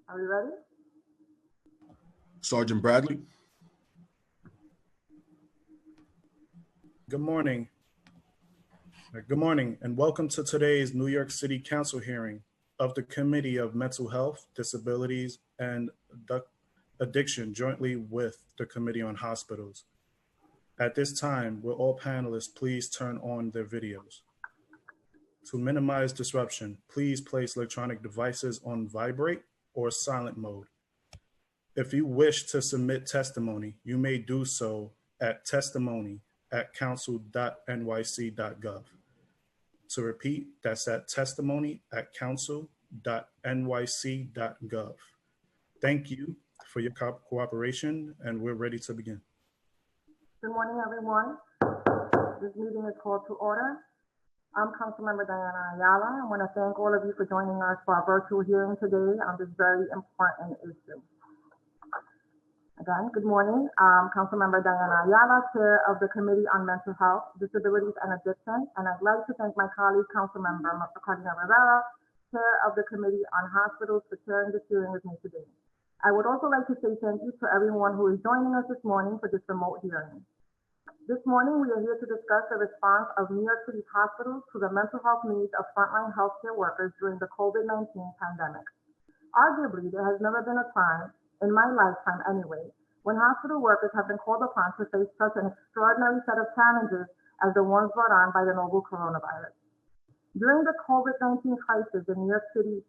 Are we ready? Sergeant Bradley. Good morning. Good morning, and welcome to today's New York City Council hearing of the Committee of Mental Health, Disabilities, and Addiction, jointly with the Committee on Hospitals. At this time, will all panelists please turn on their videos? To minimize disruption, please place electronic devices on vibrate or silent mode. If you wish to submit testimony, you may do so at testimony@council.nyc.gov. To repeat, that's at testimony@council.nyc.gov. Thank you for your cooperation, and we're ready to begin. Good morning, everyone. This meeting is called to order. I'm Councilmember Diana Ayala. I want to thank all of you for joining us for our virtual hearing today on this very important issue. Again, good morning. Councilmember Diana Ayala, Chair of the Committee on Mental Health, Disabilities, and Addiction. And I'd like to thank my colleague, Councilmember Carlina Rivera, Chair of the Committee on Hospitals, for chairing this hearing with me today. I would also like to say thank you to everyone who is joining us this morning for this remote hearing. This morning, we are here to discuss the response of New York City's hospitals to the mental health needs of frontline healthcare workers during the COVID-19 pandemic. Arguably, there has never been a time, in my lifetime anyway, when hospital workers have been called upon to face such an extraordinary set of challenges as the ones brought on by the novel coronavirus. During the COVID-19 crisis in New York City,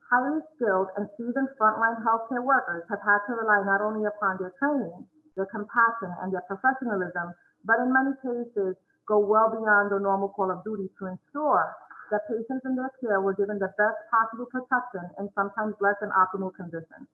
highly skilled and seasoned frontline healthcare workers have had to rely not only upon their training, their compassion, and their professionalism, but in many cases go well beyond the normal call of duty to ensure that patients in their care were given the best possible protection in sometimes less than optimal conditions.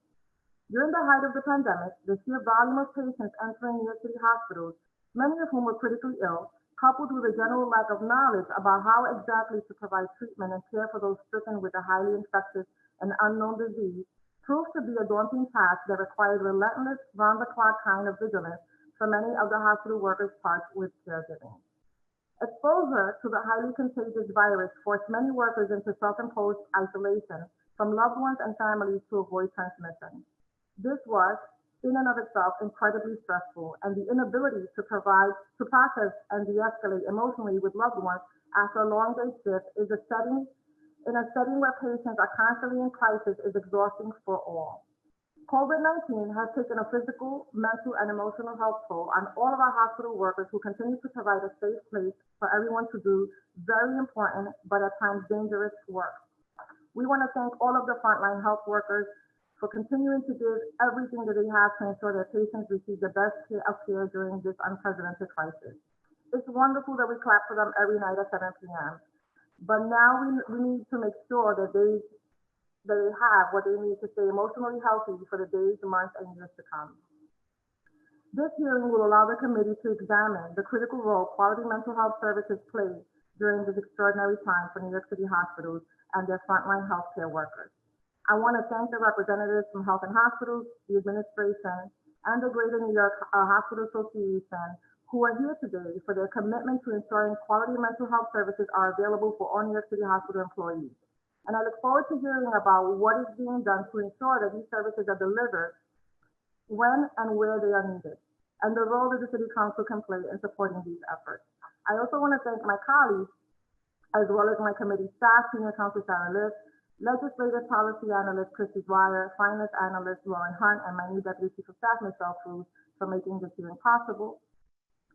During the height of the pandemic, the sheer volume of patients entering New York City hospitals, many of whom were critically ill, coupled with a general lack of knowledge about how exactly to provide treatment and care for those stricken with a highly infectious and unknown disease, proved to be a daunting task that required relentless, round-the-clock kind of vigilance for many of the hospital workers charged with caregiving. Exposure to the highly contagious virus forced many workers into self-imposed isolation from loved ones and families to avoid transmission. This was, in and of itself, incredibly stressful, and the inability to process and de-escalate emotionally with loved ones after a long day shift is in a setting where patients are constantly in crisis is exhausting for all. COVID-19 has taken a physical, mental, and emotional health toll on all of our hospital workers who continue to provide a safe place for everyone to do very important, but at times dangerous work. We want to thank all of the frontline health workers for continuing to give everything that they have to ensure that patients receive the best care during this unprecedented crisis. It's wonderful that we clap for them every night at 7 p.m. But now we need to make sure that they have what they need to stay emotionally healthy for the days, months, and years to come. This hearing will allow the committee to examine the critical role quality mental health services play during this extraordinary time for New York City hospitals and their frontline healthcare workers. I want to thank the representatives from Health and Hospitals, the administration, and the Greater New York Hospital Association who are here today for their commitment to ensuring quality mental health services are available for all New York City hospital employees. And I look forward to hearing about what is being done to ensure that these services are delivered when and where they are needed, and the role that the City Council can play in supporting these efforts. I also want to thank my colleagues, as well as my committee staff, Senior Counsel Sarah Liss, Legislative Policy Analyst Christy Dwyer, Finance Analyst Lauren Hunt, and my new Deputy Chief of Staff, Michelle Cruz, for making this hearing possible.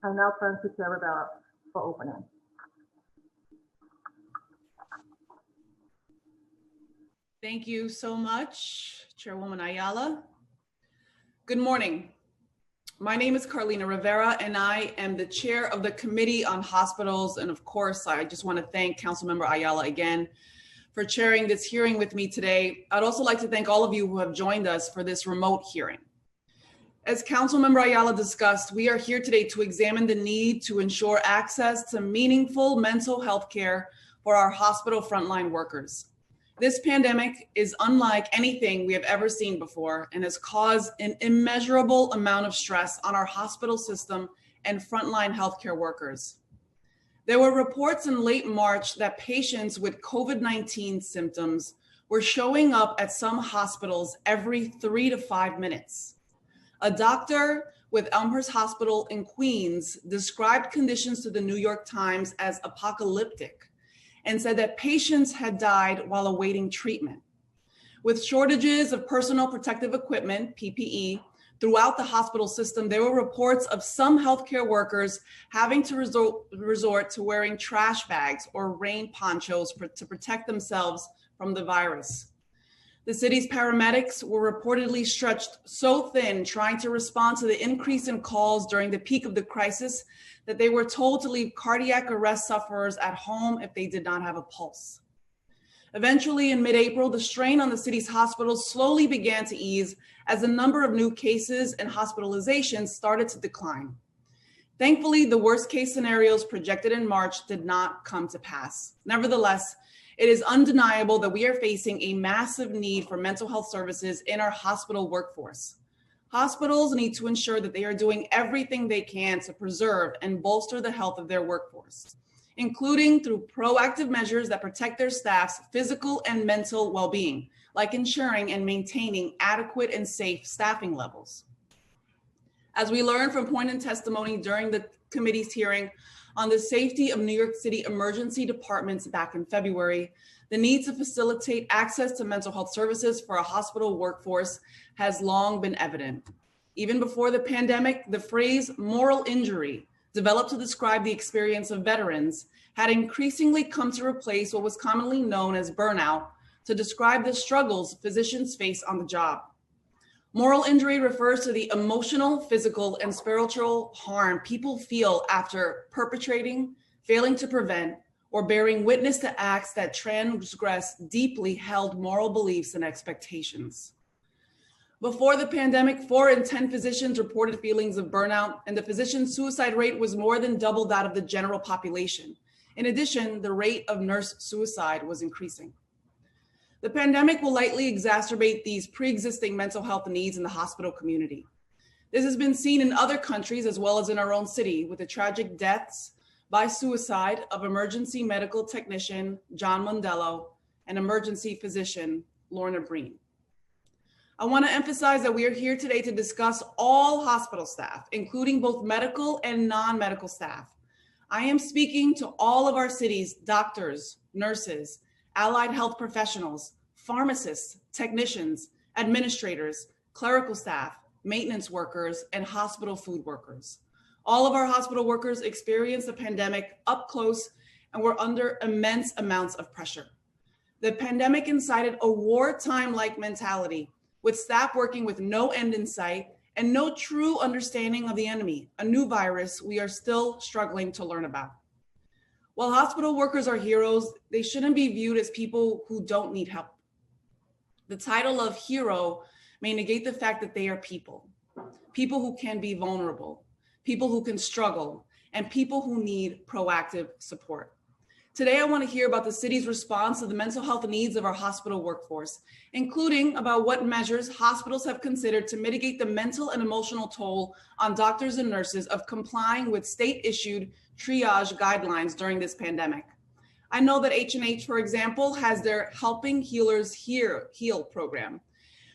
I now turn to Chair Rivera for opening. Thank you so much, Chairwoman Ayala. Good morning. My name is Carlina Rivera, and I am the chair of the Committee on Hospitals. And of course, I just want to thank Councilmember Ayala again for chairing this hearing with me today. I'd also like to thank all of you who have joined us for this remote hearing. As Councilmember Ayala discussed, we are here today to examine the need to ensure access to meaningful mental health care for our hospital frontline workers. This pandemic is unlike anything we have ever seen before and has caused an immeasurable amount of stress on our hospital system and frontline healthcare workers. There were reports in late March that patients with COVID-19 symptoms were showing up at some hospitals every 3 to 5 minutes. A doctor with Elmhurst Hospital in Queens described conditions to the New York Times as apocalyptic and said that patients had died while awaiting treatment. With shortages of personal protective equipment, PPE, throughout the hospital system, there were reports of some healthcare workers having to resort to wearing trash bags or rain ponchos to protect themselves from the virus. The city's paramedics were reportedly stretched so thin trying to respond to the increase in calls during the peak of the crisis that they were told to leave cardiac arrest sufferers at home if they did not have a pulse. Eventually, in mid-April, the strain on the city's hospitals slowly began to ease as the number of new cases and hospitalizations started to decline. Thankfully, the worst case scenarios projected in March did not come to pass. Nevertheless, it is undeniable that we are facing a massive need for mental health services in our hospital workforce. Hospitals need to ensure that they are doing everything they can to preserve and bolster the health of their workforce, including through proactive measures that protect their staff's physical and mental well-being, like ensuring and maintaining adequate and safe staffing levels. As we learned from poignant testimony during the committee's hearing on the safety of New York City emergency departments back in February, the need to facilitate access to mental health services for a hospital workforce has long been evident. Even before the pandemic, the phrase moral injury, developed to describe the experience of veterans, had increasingly come to replace what was commonly known as burnout to describe the struggles physicians face on the job. Moral injury refers to the emotional, physical, and spiritual harm people feel after perpetrating, failing to prevent, or bearing witness to acts that transgress deeply held moral beliefs and expectations. Before the pandemic, 4 in 10 physicians reported feelings of burnout, and the physician suicide rate was more than double that of the general population. In addition, the rate of nurse suicide was increasing. The pandemic will likely exacerbate these pre-existing mental health needs in the hospital community. This has been seen in other countries as well as in our own city with the tragic deaths by suicide of emergency medical technician John Mondello and emergency physician Lorna Breen. I want to emphasize that we are here today to discuss all hospital staff, including both medical and non-medical staff. I am speaking to all of our city's doctors, nurses, allied health professionals, pharmacists, technicians, administrators, clerical staff, maintenance workers, and hospital food workers. All of our hospital workers experienced the pandemic up close and were under immense amounts of pressure. The pandemic incited a wartime-like mentality, with staff working with no end in sight and no true understanding of the enemy, a new virus we are still struggling to learn about. While hospital workers are heroes, they shouldn't be viewed as people who don't need help. The title of hero may negate the fact that they are people who can be vulnerable, people who can struggle, and people who need proactive support. Today, I want to hear about the city's response to the mental health needs of our hospital workforce, including about what measures hospitals have considered to mitigate the mental and emotional toll on doctors and nurses of complying with state-issued triage guidelines during this pandemic. I know that H&H, for example, has their Helping Healers Heal program,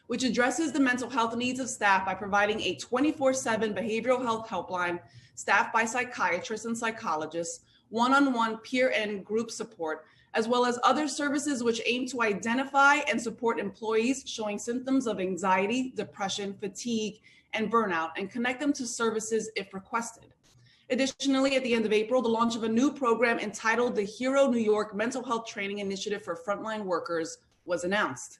which addresses the mental health needs of staff by providing a 24/7 behavioral health helpline staffed by psychiatrists and psychologists, one-on-one peer and group support, as well as other services which aim to identify and support employees showing symptoms of anxiety, depression, fatigue, and burnout, and connect them to services if requested. Additionally, at the end of April, the launch of a new program entitled the Hero New York Mental Health Training Initiative for Frontline Workers was announced.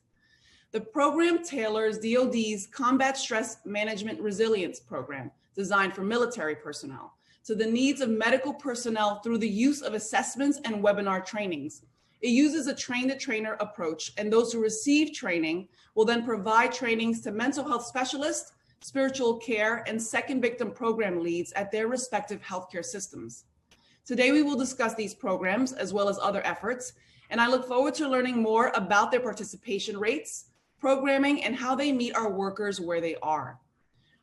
The program tailors DoD's Combat Stress Management Resilience Program, designed for military personnel, to the needs of medical personnel through the use of assessments and webinar trainings. It uses a train-the-trainer approach, and those who receive training will then provide trainings to mental health specialists, spiritual care, and second victim program leads at their respective healthcare systems. Today, we will discuss these programs as well as other efforts, and I look forward to learning more about their participation rates, programming, and how they meet our workers where they are.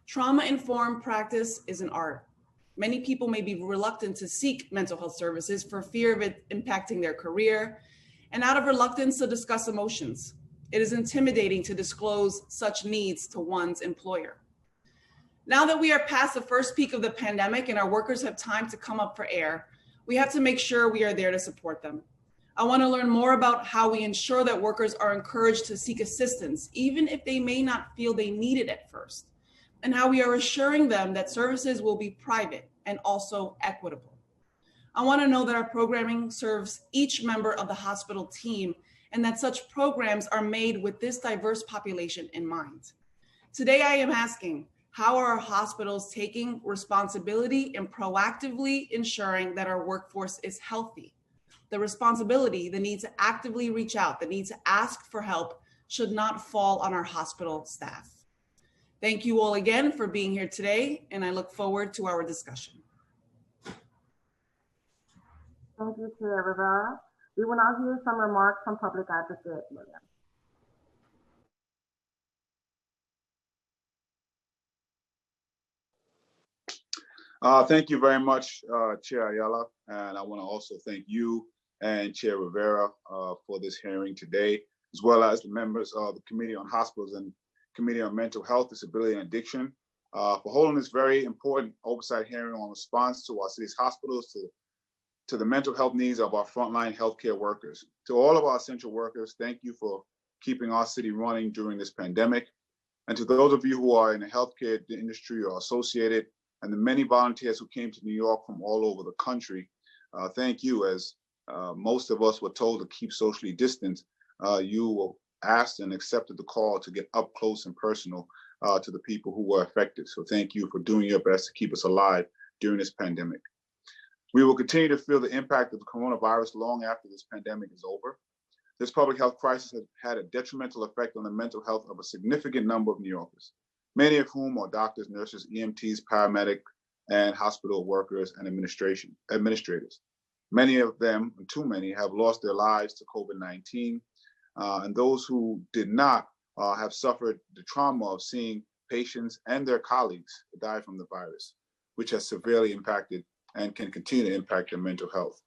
Trauma-informed practice is an art. Many people may be reluctant to seek mental health services for fear of it impacting their career and out of reluctance to discuss emotions. It is intimidating to disclose such needs to one's employer. Now that we are past the first peak of the pandemic and our workers have time to come up for air, we have to make sure we are there to support them. I want to learn more about how we ensure that workers are encouraged to seek assistance, even if they may not feel they need it at first, and how we are assuring them that services will be private and also equitable. I want to know that our programming serves each member of the hospital team and that such programs are made with this diverse population in mind. Today, I am asking, how are our hospitals taking responsibility and proactively ensuring that our workforce is healthy? The responsibility, the need to actively reach out, the need to ask for help should not fall on our hospital staff. Thank you all again for being here today, and I look forward to our discussion. Thank you, Chair Rivera. We will now hear some remarks from Public Advocate Williams. Thank you very much, Chair Ayala, and I want to also thank you and Chair Rivera for this hearing today, as well as the members of the Committee on Hospitals and Committee on Mental Health, Disability, and Addiction for holding this very important oversight hearing on response to our city's hospitals to the mental health needs of our frontline healthcare workers. To all of our essential workers, thank you for keeping our city running during this pandemic. And to those of you who are in the healthcare industry or associated, and the many volunteers who came to New York from all over the country, thank you. As most of us were told to keep socially distanced, you were asked and accepted the call to get up close and personal to the people who were affected. So thank you for doing your best to keep us alive during this pandemic. We will continue to feel the impact of the coronavirus long after this pandemic is over. This public health crisis has had a detrimental effect on the mental health of a significant number of New Yorkers, many of whom are doctors, nurses, EMTs, paramedics, and hospital workers and administrators. Many of them, too many, have lost their lives to COVID-19, and those who did not have suffered the trauma of seeing patients and their colleagues die from the virus, which has severely impacted and can continue to impact their mental health.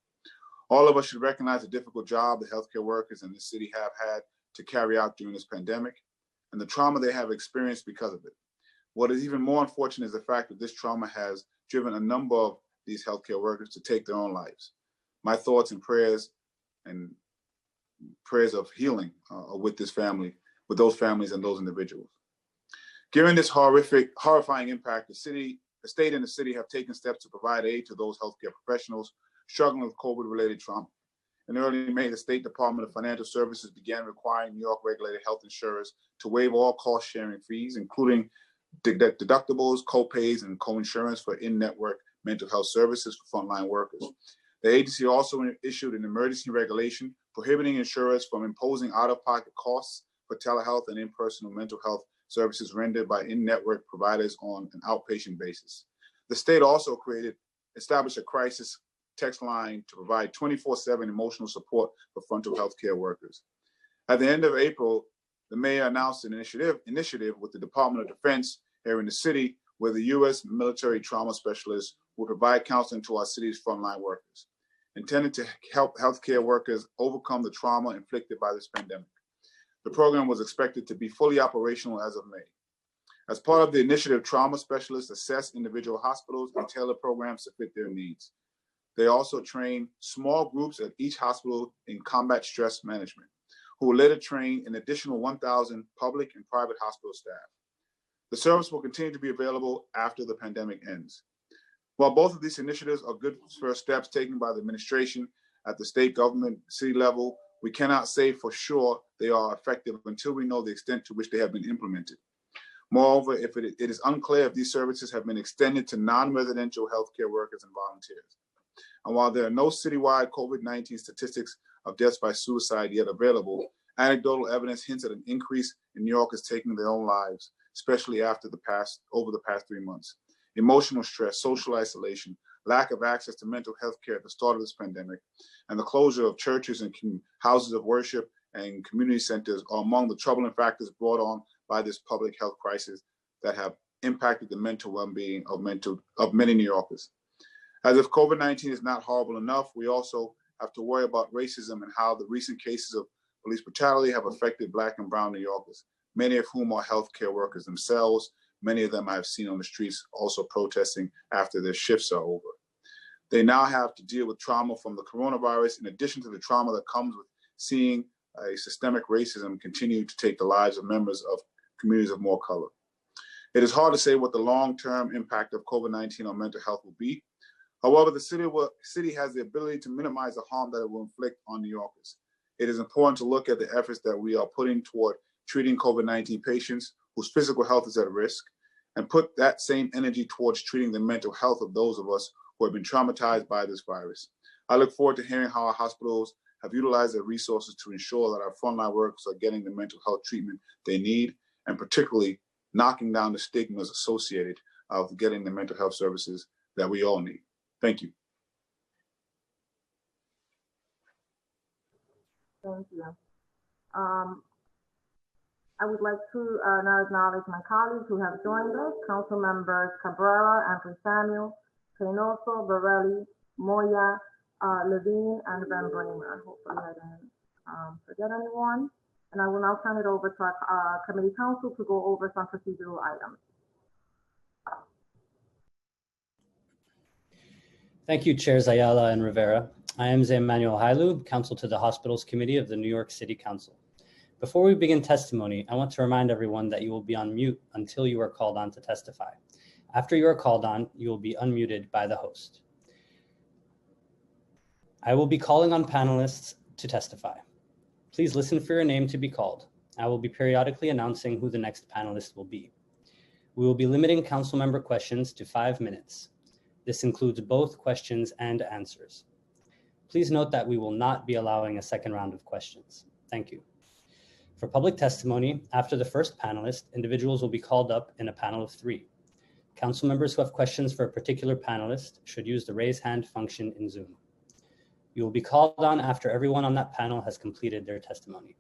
All of us should recognize the difficult job the healthcare workers in this city have had to carry out during this pandemic and the trauma they have experienced because of it. What is even more unfortunate is the fact that this trauma has driven a number of these healthcare workers to take their own lives. My thoughts and prayers of healing are with this family, with those families and those individuals. Given this horrifying impact, the state and the city have taken steps to provide aid to those healthcare professionals struggling with COVID-related trauma. In early May, the State Department of Financial Services began requiring New York regulated health insurers to waive all cost-sharing fees, including deductibles, co-pays, and co-insurance for in-network mental health services for frontline workers. The agency also issued an emergency regulation prohibiting insurers from imposing out-of-pocket costs for telehealth and in-person mental health services rendered by in-network providers on an outpatient basis. The state also established a crisis text line to provide 24/7 emotional support for frontal health care workers. At the end of April, the mayor announced an initiative with the Department of Defense here in the city, where the U.S. military trauma specialists will provide counseling to our city's frontline workers, intended to help healthcare workers overcome the trauma inflicted by this pandemic. The program was expected to be fully operational as of May. As part of the initiative, trauma specialists assess individual hospitals and tailor programs to fit their needs. They also train small groups at each hospital in combat stress management, who will later train an additional 1,000 public and private hospital staff. The service will continue to be available after the pandemic ends. While both of these initiatives are good first steps taken by the administration at the state government, city level, we cannot say for sure they are effective until we know the extent to which they have been implemented. Moreover, if it is unclear if these services have been extended to non-residential healthcare workers and volunteers. And while there are no citywide COVID-19 statistics of deaths by suicide yet available, anecdotal evidence hints at an increase in New Yorkers taking their own lives, especially over the past 3 months. Emotional stress, social isolation, lack of access to mental health care at the start of this pandemic, and the closure of churches and houses of worship and community centers are among the troubling factors brought on by this public health crisis that have impacted the mental well-being of many New Yorkers. As if COVID-19 is not horrible enough, we also have to worry about racism and how the recent cases of police brutality have affected Black and brown New Yorkers, many of whom are healthcare workers themselves. Many of them I have seen on the streets also protesting after their shifts are over. They now have to deal with trauma from the coronavirus, in addition to the trauma that comes with seeing a systemic racism continue to take the lives of members of communities of more color. It is hard to say what the long-term impact of COVID-19 on mental health will be. However, the city has the ability to minimize the harm that it will inflict on New Yorkers. It is important to look at the efforts that we are putting toward treating COVID-19 patients whose physical health is at risk, and put that same energy towards treating the mental health of those of us who have been traumatized by this virus. I look forward to hearing how our hospitals have utilized their resources to ensure that our frontline workers are getting the mental health treatment they need, and particularly knocking down the stigmas associated with getting the mental health services that we all need. Thank you. Thank you. I would like to now acknowledge my colleagues who have joined us, Council Members Cabrera, Anthony Samuel, Reynoso, Borelli, Moya, Levine, and Van Bramer. Hopefully I didn't forget anyone. And I will now turn it over to our committee council to go over some procedural items. Thank you, Chairs Ayala and Rivera. I am Zé Manuel Hailu, Counsel to the Hospitals Committee of the New York City Council. Before we begin testimony, I want to remind everyone that you will be on mute until you are called on to testify. After you are called on, you will be unmuted by the host. I will be calling on panelists to testify. Please listen for your name to be called. I will be periodically announcing who the next panelist will be. We will be limiting council member questions to 5 minutes. This includes both questions and answers. Please note that we will not be allowing a second round of questions. Thank you. For public testimony, after the first panelist, individuals will be called up in a panel of 3. Council members who have questions for a particular panelist should use the raise hand function in Zoom. You will be called on after everyone on that panel has completed their testimony.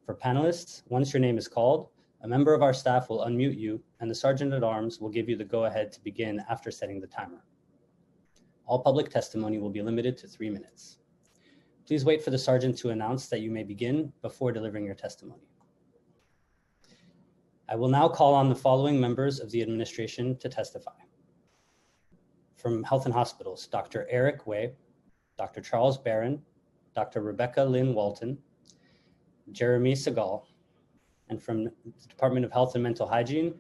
For panelists, once your name is called, a member of our staff will unmute you, and the Sergeant at Arms will give you the go-ahead to begin after setting the timer. All public testimony will be limited to 3 minutes. Please wait for the Sergeant to announce that you may begin before delivering your testimony. I will now call on the following members of the administration to testify. From Health and Hospitals, Dr. Eric Way, Dr. Charles Barron, Dr. Rebecca Lynn Walton, Jeremy Segal, and from the Department of Health and Mental Hygiene,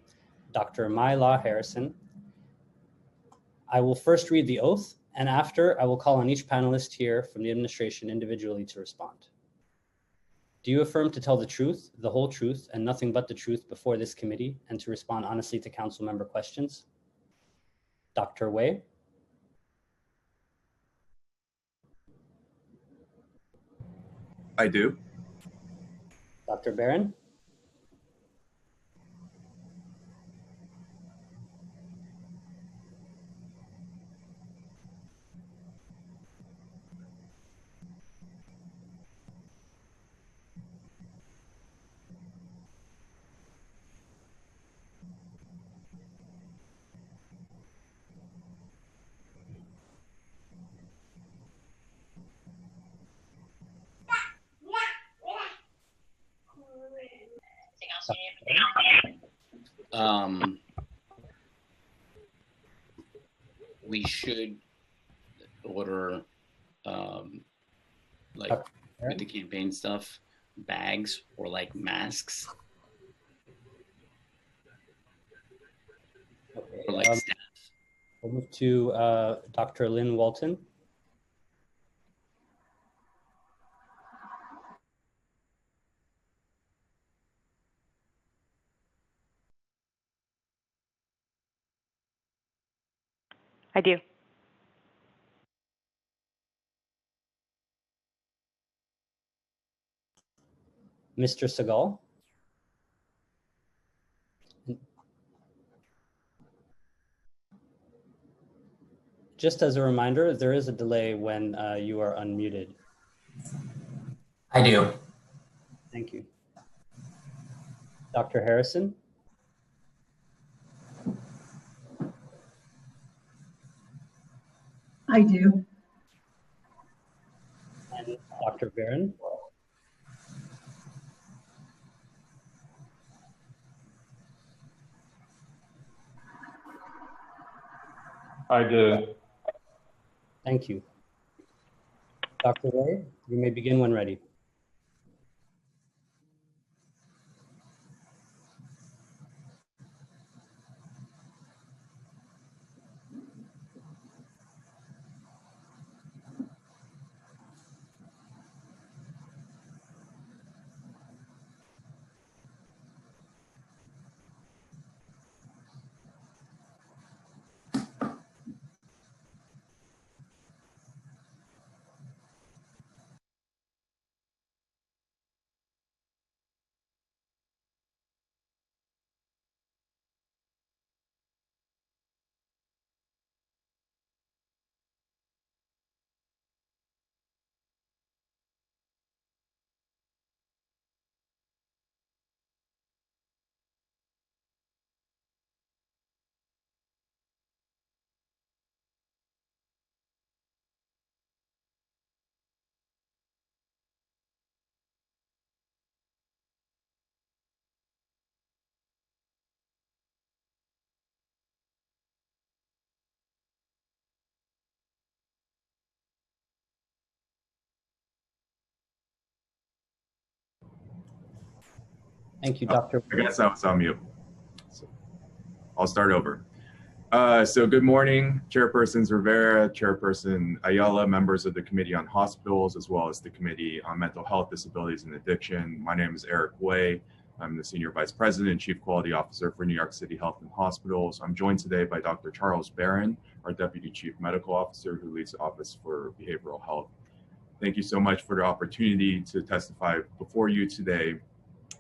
Dr. Myla Harrison. I will first read the oath, and after I will call on each panelist here from the administration individually to respond. Do you affirm to tell the truth, the whole truth, and nothing but the truth before this committee, and to respond honestly to council member questions? Dr. Way? I do. Dr. Barron? We should order, like with the campaign stuff, bags or like masks. Okay. Or like staff. We'll move to Dr. Lynn Walton. I do. Mr. Segal? Just as a reminder, there is a delay when you are unmuted. I do. Thank you. Dr. Harrison? I do. And Dr. Barron? I do. Thank you. Dr. Wade, you may begin when ready. Thank you, Dr. I guess I was on mute. So I'll start over. So good morning, Chairpersons Rivera, Chairperson Ayala, members of the Committee on Hospitals, as well as the Committee on Mental Health, Disabilities, and Addiction. My name is Eric Way. I'm the Senior Vice President and Chief Quality Officer for New York City Health and Hospitals. I'm joined today by Dr. Charles Barron, our Deputy Chief Medical Officer who leads the Office for Behavioral Health. Thank you so much for the opportunity to testify before you today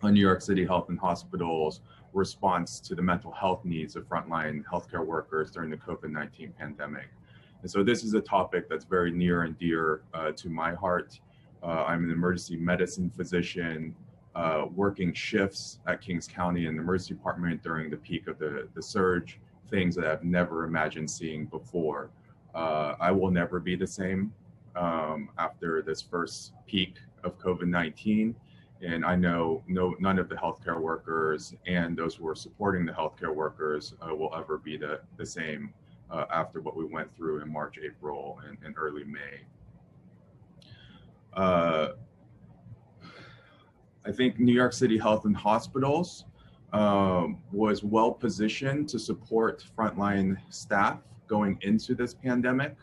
on New York City Health and Hospitals' response to the mental health needs of frontline healthcare workers during the COVID-19 pandemic. And so this is a topic that's very near and dear to my heart. I'm an emergency medicine physician working shifts at Kings County in the emergency department during the peak of the surge, things that I've never imagined seeing before. I will never be the same after this first peak of COVID-19. And I know none of the healthcare workers and those who are supporting the healthcare workers will ever be the same after what we went through in March, April, and early May. I think New York City Health and Hospitals was well positioned to support frontline staff going into this pandemic.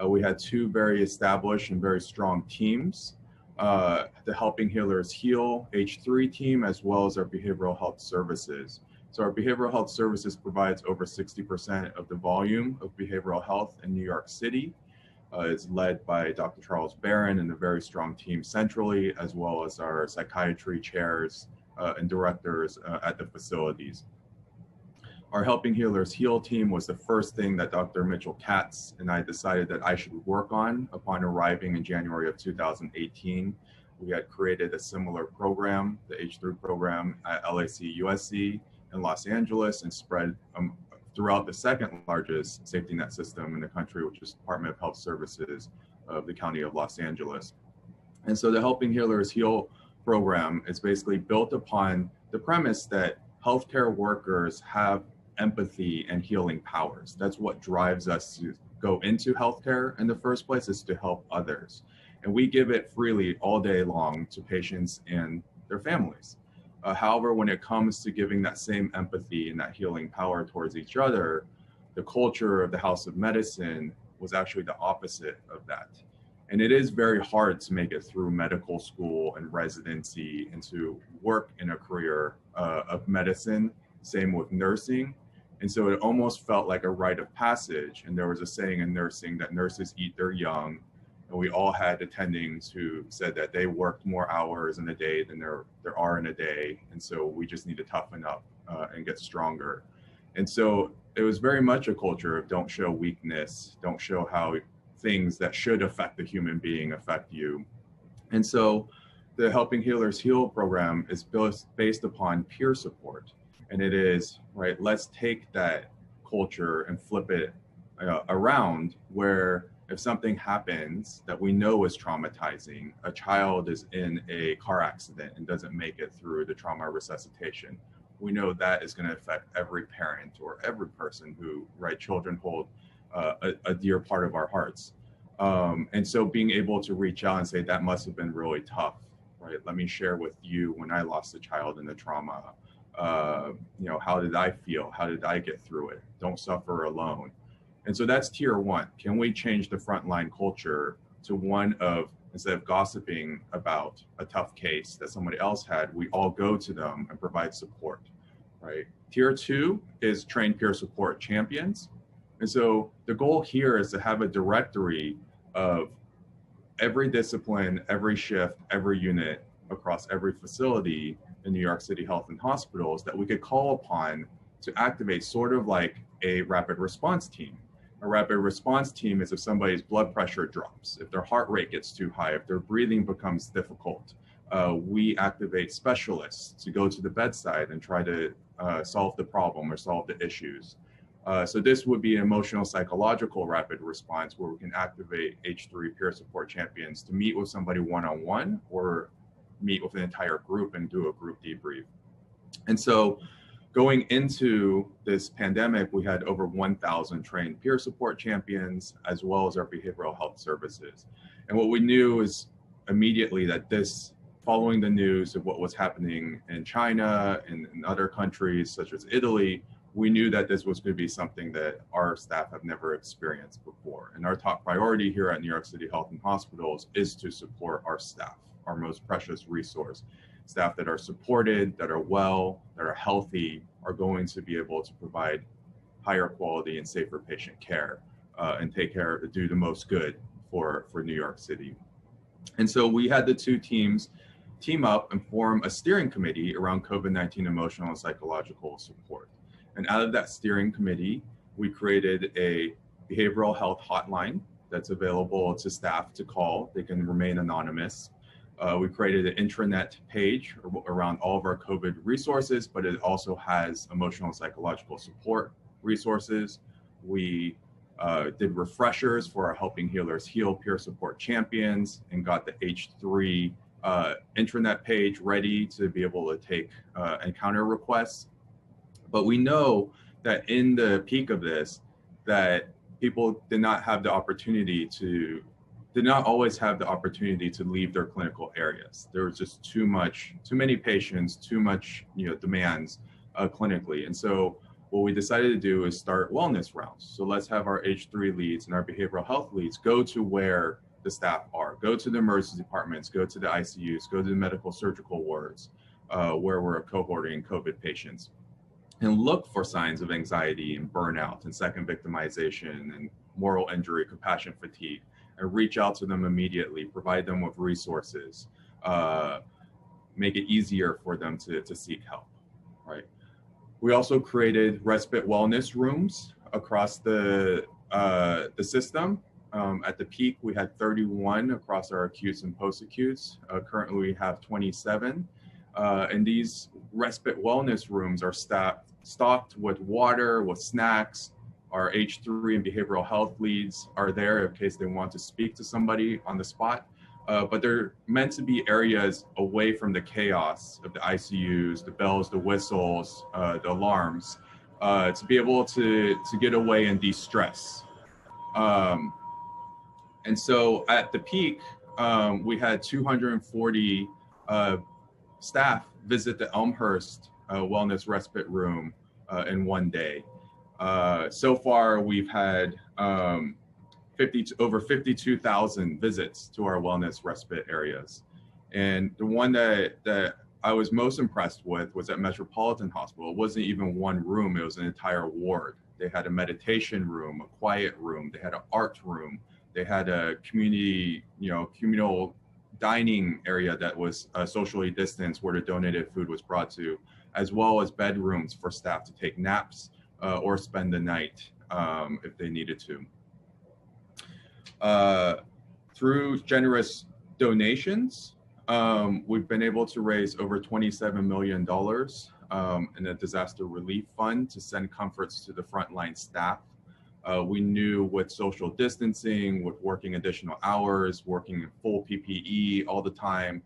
We had two very established and very strong teams. The Helping Healers Heal H3 team, as well as our behavioral health services. So our behavioral health services provides over 60% of the volume of behavioral health in New York City. It's led by Dr. Charles Barron and a very strong team centrally, as well as our psychiatry chairs and directors at the facilities. Our Helping Healers Heal team was the first thing that Dr. Mitchell Katz and I decided that I should work on upon arriving in January of 2018. We had created a similar program, the H3 program at LAC USC in Los Angeles, and spread throughout the second largest safety net system in the country, which is Department of Health Services of the County of Los Angeles. And so the Helping Healers Heal program is basically built upon the premise that healthcare workers have empathy and healing powers. That's what drives us to go into healthcare in the first place, is to help others. And we give it freely all day long to patients and their families. However, when it comes to giving that same empathy and that healing power towards each other, the culture of the House of Medicine was actually the opposite of that. And it is very hard to make it through medical school and residency and to work in a career of medicine, same with nursing. And so it almost felt like a rite of passage. And there was a saying in nursing that nurses eat their young. And we all had attendings who said that they worked more hours in a day than there are in a day. And so we just need to toughen up and get stronger. And so it was very much a culture of don't show weakness, don't show how things that should affect the human being affect you. And so the Helping Healers Heal program is based upon peer support. And it is, right, let's take that culture and flip it around, where if something happens that we know is traumatizing, a child is in a car accident and doesn't make it through the trauma resuscitation, we know that is going to affect every parent or every person who, right, children hold a dear part of our hearts. And so being able to reach out and say, that must have been really tough, right? Let me share with you when I lost a child in the trauma. How did I feel? How did I get through it? Don't suffer alone. And so that's tier one. Can we change the frontline culture to one of, instead of gossiping about a tough case that somebody else had, we all go to them and provide support, right? Tier two is train peer support champions. And so the goal here is to have a directory of every discipline, every shift, every unit across every facility in New York City Health and Hospitals that we could call upon to activate sort of like a rapid response team. A rapid response team is if somebody's blood pressure drops, if their heart rate gets too high, if their breathing becomes difficult. We activate specialists to go to the bedside and try to solve the problem or solve the issues. So this would be an emotional psychological rapid response where we can activate H3 peer support champions to meet with somebody one-on-one or meet with an entire group and do a group debrief. And so going into this pandemic, we had over 1,000 trained peer support champions, as well as our behavioral health services. And what we knew is immediately that this, following the news of what was happening in China and in other countries such as Italy, we knew that this was going to be something that our staff have never experienced before. And our top priority here at New York City Health and Hospitals is to support our staff, our most precious resource. Staff that are supported, that are well, that are healthy, are going to be able to provide higher quality and safer patient care and do the most good for New York City. And so we had the two teams team up and form a steering committee around COVID-19 emotional and psychological support. And out of that steering committee, we created a behavioral health hotline that's available to staff to call. They can remain anonymous. We created an intranet page around all of our COVID resources, but it also has emotional and psychological support resources. We did refreshers for our Helping Healers Heal peer support champions and got the H3 intranet page ready to be able to take encounter requests. But we know that in the peak of this, that people did not always have the opportunity to leave their clinical areas. There was just too many patients, too much demands clinically. And so what we decided to do is start wellness rounds. So let's have our H3 leads and our behavioral health leads go to where the staff are, go to the emergency departments, go to the ICUs, go to the medical surgical wards where we're cohorting COVID patients, and look for signs of anxiety and burnout and second victimization and moral injury, compassion fatigue, and reach out to them immediately, provide them with resources, make it easier for them to seek help, right? We also created respite wellness rooms across the system. At the peak, we had 31 across our acutes and post-acutes. Currently, we have 27. And these respite wellness rooms are stocked with water, with snacks. Our H3 and behavioral health leads are there in case they want to speak to somebody on the spot. But they're meant to be areas away from the chaos of the ICUs, the bells, the whistles, the alarms, to be able to get away and de-stress. And so at the peak, we had 240 staff visit the Elmhurst Wellness Respite Room in one day. So far, we've had over 52,000 visits to our wellness respite areas. And the one that I was most impressed with was at Metropolitan Hospital. It wasn't even one room, it was an entire ward. They had a meditation room, a quiet room, they had an art room, they had a communal dining area that was socially distanced where the donated food was brought to, as well as bedrooms for staff to take naps or spend the night if they needed to. Through generous donations, we've been able to raise over $27 million in a disaster relief fund to send comforts to the frontline staff. We knew with social distancing, with working additional hours, working in full PPE all the time,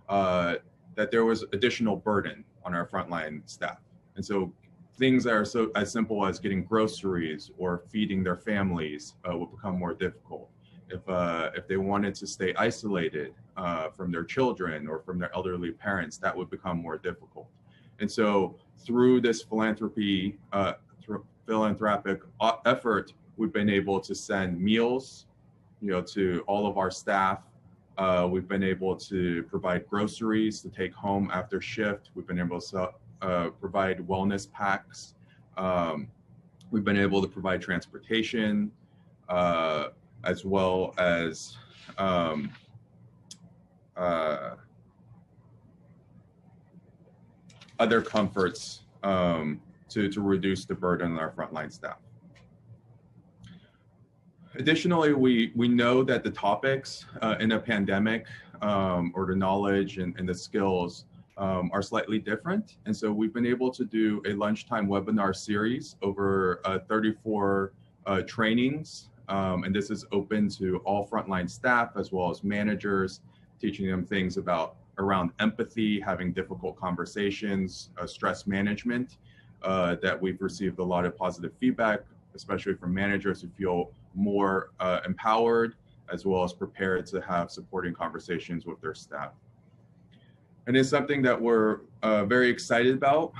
that there was additional burden on our frontline staff. And so things that are so as simple as getting groceries or feeding their families will become more difficult. If they wanted to stay isolated from their children or from their elderly parents, that would become more difficult. And so through this philanthropic effort, we've been able to send meals, to all of our staff. We've been able to provide groceries to take home after shift. We've been able to provide wellness packs. We've been able to provide transportation, as well as other comforts to reduce the burden on our frontline staff. Additionally, we know that the topics in a pandemic or the knowledge and the skills are slightly different. And so we've been able to do a lunchtime webinar series over 34 trainings. And this is open to all frontline staff as well as managers, teaching them things around empathy, having difficult conversations, stress management, that we've received a lot of positive feedback, especially from managers who feel more empowered as well as prepared to have supporting conversations with their staff. And it's something that we're very excited about,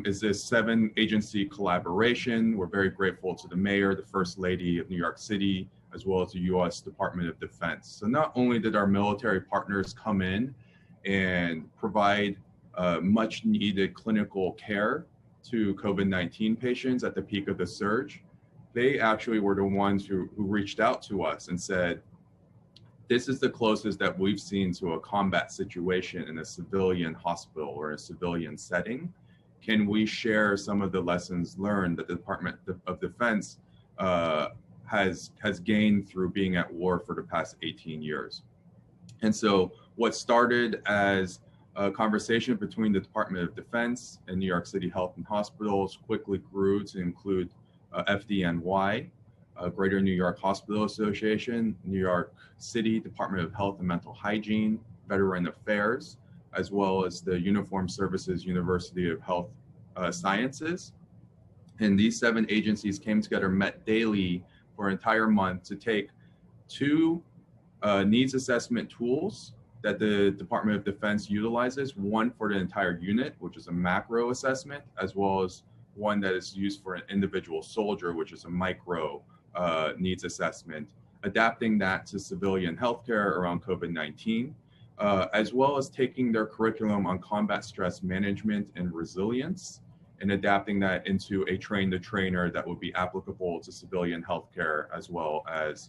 is this 7-agency collaboration. We're very grateful to the mayor, the First Lady of New York City, as well as the U.S. Department of Defense. So not only did our military partners come in and provide much needed clinical care to COVID-19 patients at the peak of the surge, they actually were the ones who reached out to us and said, this is the closest that we've seen to a combat situation in a civilian hospital or a civilian setting. Can we share some of the lessons learned that the Department of Defense has gained through being at war for the past 18 years? And so what started as a conversation between the Department of Defense and New York City Health and Hospitals quickly grew to include FDNY, Greater New York Hospital Association, New York City Department of Health and Mental Hygiene, Veteran Affairs, as well as the Uniformed Services University of Health Sciences. And these 7 agencies came together, met daily for an entire month to take 2 needs assessment tools that the Department of Defense utilizes, one for the entire unit, which is a macro assessment, as well as one that is used for an individual soldier, which is a micro needs assessment, adapting that to civilian healthcare around COVID-19, as well as taking their curriculum on combat stress management and resilience and adapting that into a train-the-trainer that would be applicable to civilian healthcare as well as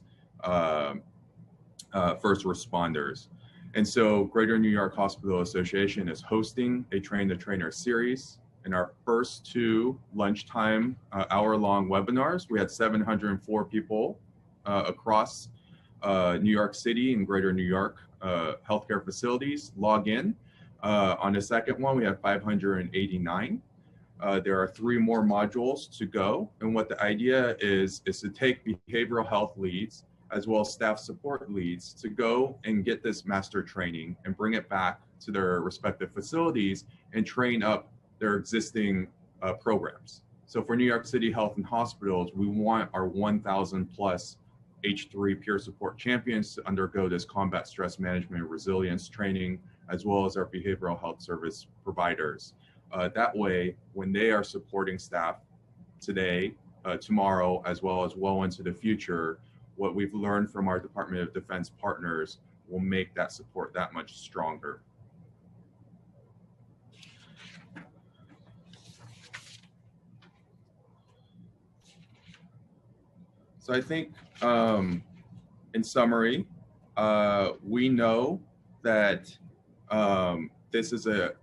first responders. And so Greater New York Hospital Association is hosting a train-the-trainer series. In our first 2 lunchtime hour-long webinars, we had 704 people across New York City and Greater New York healthcare facilities log in. On the second one, we had 589. There are 3 more modules to go. And what the idea is to take behavioral health leads as well as staff support leads to go and get this master training and bring it back to their respective facilities and train up their existing programs. So for New York City Health and Hospitals, we want our 1,000 plus H3 peer support champions to undergo this combat stress management and resilience training, as well as our behavioral health service providers. That way, when they are supporting staff today, tomorrow, as well as well into the future, what we've learned from our Department of Defense partners will make that support that much stronger. So I think, in summary, we know that this is a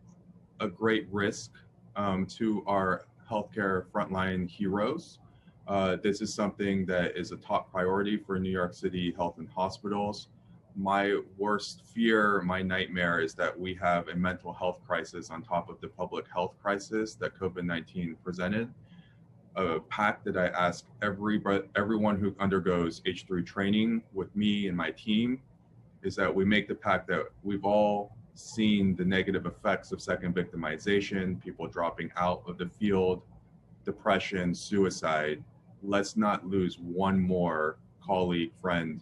great risk to our healthcare frontline heroes. This is something that is a top priority for New York City Health and Hospitals. My worst fear, my nightmare is that we have a mental health crisis on top of the public health crisis that COVID-19 presented. A pact that I ask everyone who undergoes H3 training with me and my team is that we make the pact that we've all seen the negative effects of second victimization, people dropping out of the field, depression, suicide, let's not lose one more colleague, friend,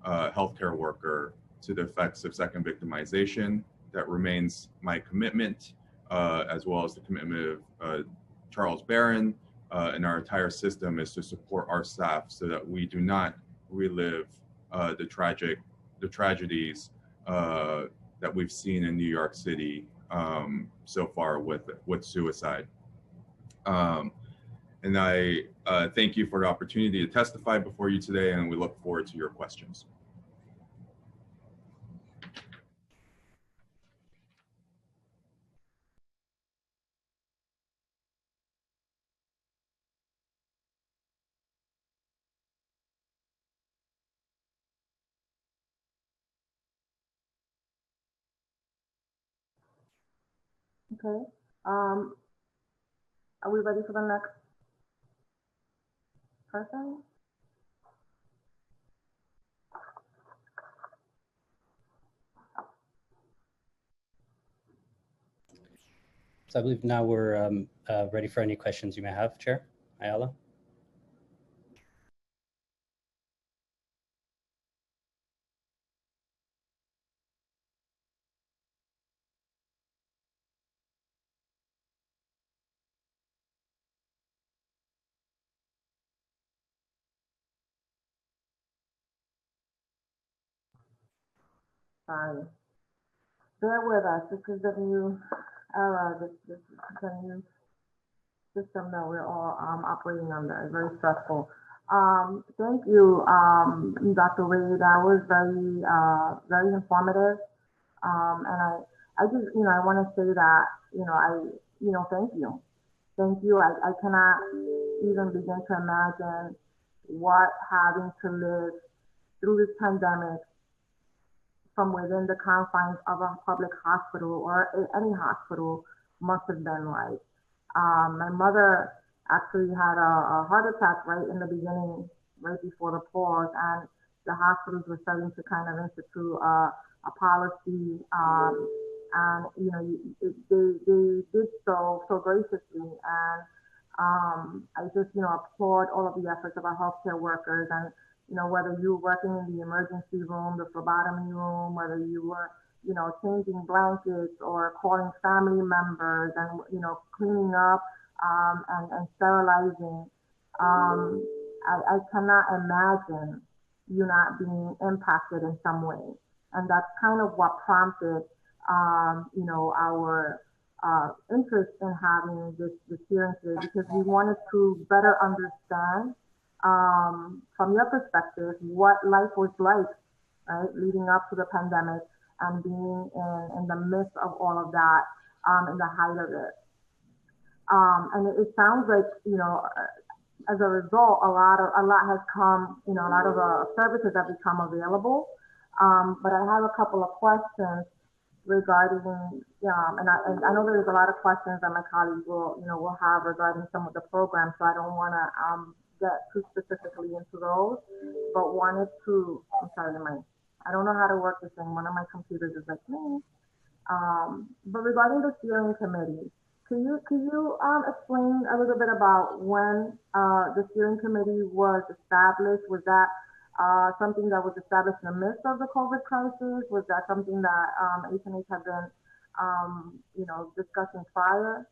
healthcare worker to the effects of second victimization. That remains my commitment, as well as the commitment of Charles Barron and our entire system, is to support our staff so that we do not relive the tragedies that we've seen in New York City so far with suicide. And I thank you for the opportunity to testify before you today, and we look forward to your questions. Okay. Are we ready for the next person? So I believe now we're ready for any questions you may have, Chair Ayala. Sorry. Bear with us. This is the new era. This is the new system that we're all operating under. It's very stressful. Thank you, Dr. Wade. That was very informative. And I just, I want to say that, thank you. Thank you. I cannot even begin to imagine what having to live through this pandemic from within the confines of a public hospital or any hospital must have been like. My mother actually had a heart attack right in the beginning, right before the pause, and the hospitals were starting to kind of institute a policy, and they did so graciously, and I just applaud all of the efforts of our healthcare workers, and whether you were working in the emergency room, the phlebotomy room, whether you were changing blankets or calling family members and cleaning up and sterilizing. I cannot imagine you not being impacted in some way, and that's kind of what prompted our interest in having this hearing today, because we wanted to better understand from your perspective what life was like, right, leading up to the pandemic and being in the midst of all of that, in the height of it. And it sounds like, as a result, a lot has come, a lot of services have become available. But I have a couple of questions regarding, and I know there's a lot of questions that my colleagues will have regarding some of the programs, so I don't want to get too specifically into those, but wanted to, I don't know how to work this thing. One of my computers is like me. But regarding the steering committee, could you explain a little bit about when the steering committee was established? Was that something that was established in the midst of the COVID crisis? Was that something that H&H had been, discussing prior?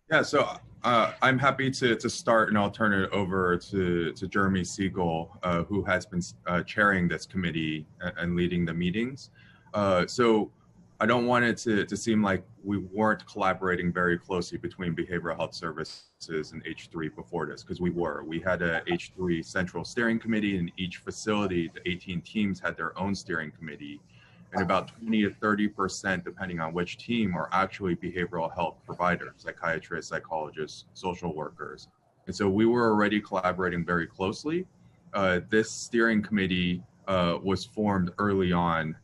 Yeah, so I'm happy to start, and I'll turn it over to Jeremy Siegel, who has been chairing this committee and leading the meetings. So I don't want it to seem like we weren't collaborating very closely between Behavioral Health Services and H3 before this, because we were. We had a H3 central steering committee, and each facility, the 18 teams, had their own steering committee. And about 20 to 30%, depending on which team, are actually behavioral health providers, psychiatrists, psychologists, social workers. And so we were already collaborating very closely. This steering committee was formed early on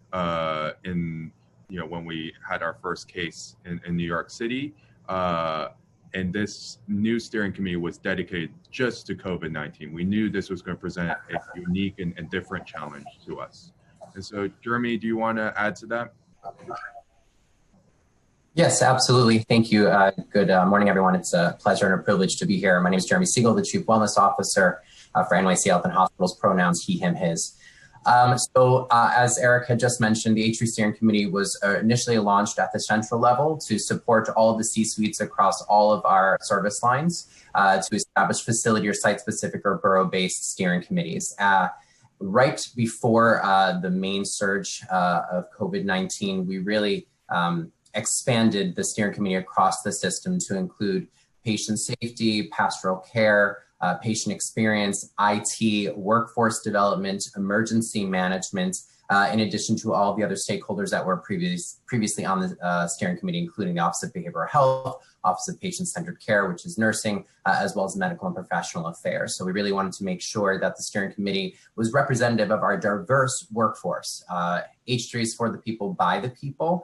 when we had our first case in New York City. And this new steering committee was dedicated just to COVID-19. We knew this was going to present a unique and different challenge to us. And so, Jeremy, do you want to add to that? Yes, absolutely. Thank you. Good morning, everyone. It's a pleasure and a privilege to be here. My name is Jeremy Siegel, the Chief Wellness Officer for NYC Health and Hospitals, pronouns he, him, his. As Eric had just mentioned, the H3 Steering Committee was initially launched at the central level to support all of the C-suites across all of our service lines to establish facility or site-specific or borough-based steering committees. Right before the main surge of COVID-19, we really expanded the steering committee across the system to include patient safety, pastoral care, patient experience, IT, workforce development, emergency management, in addition to all the other stakeholders that were previously on the steering committee, including the Office of Behavioral Health, Office of Patient-Centered Care, which is nursing, as well as medical and professional affairs. So we really wanted to make sure that the steering committee was representative of our diverse workforce. H3 is for the people, by the people.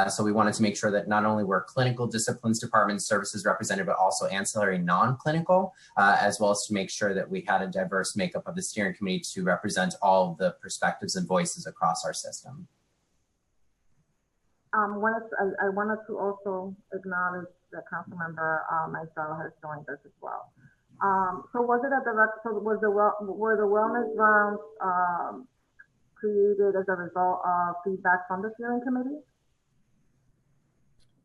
So we wanted to make sure that not only were clinical disciplines, departments, services represented, but also ancillary non-clinical, as well as to make sure that we had a diverse makeup of the steering committee to represent all of the perspectives and voices across our system. I wanted to also acknowledge that Councilmember Maisel has joined us as well. So was it at the were the wellness rounds created as a result of feedback from the steering committee?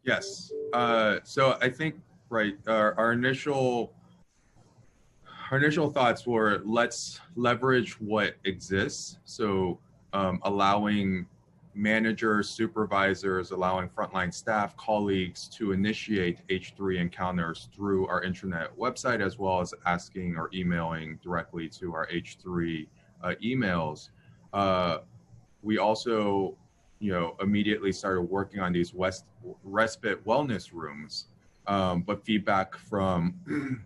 Yes. So I think, right, our initial thoughts were, let's leverage what exists. So allowing managers, supervisors, allowing frontline staff, colleagues to initiate H3 encounters through our intranet website, as well as asking or emailing directly to our H3 emails. We also, immediately started working on these respite wellness rooms. But feedback from,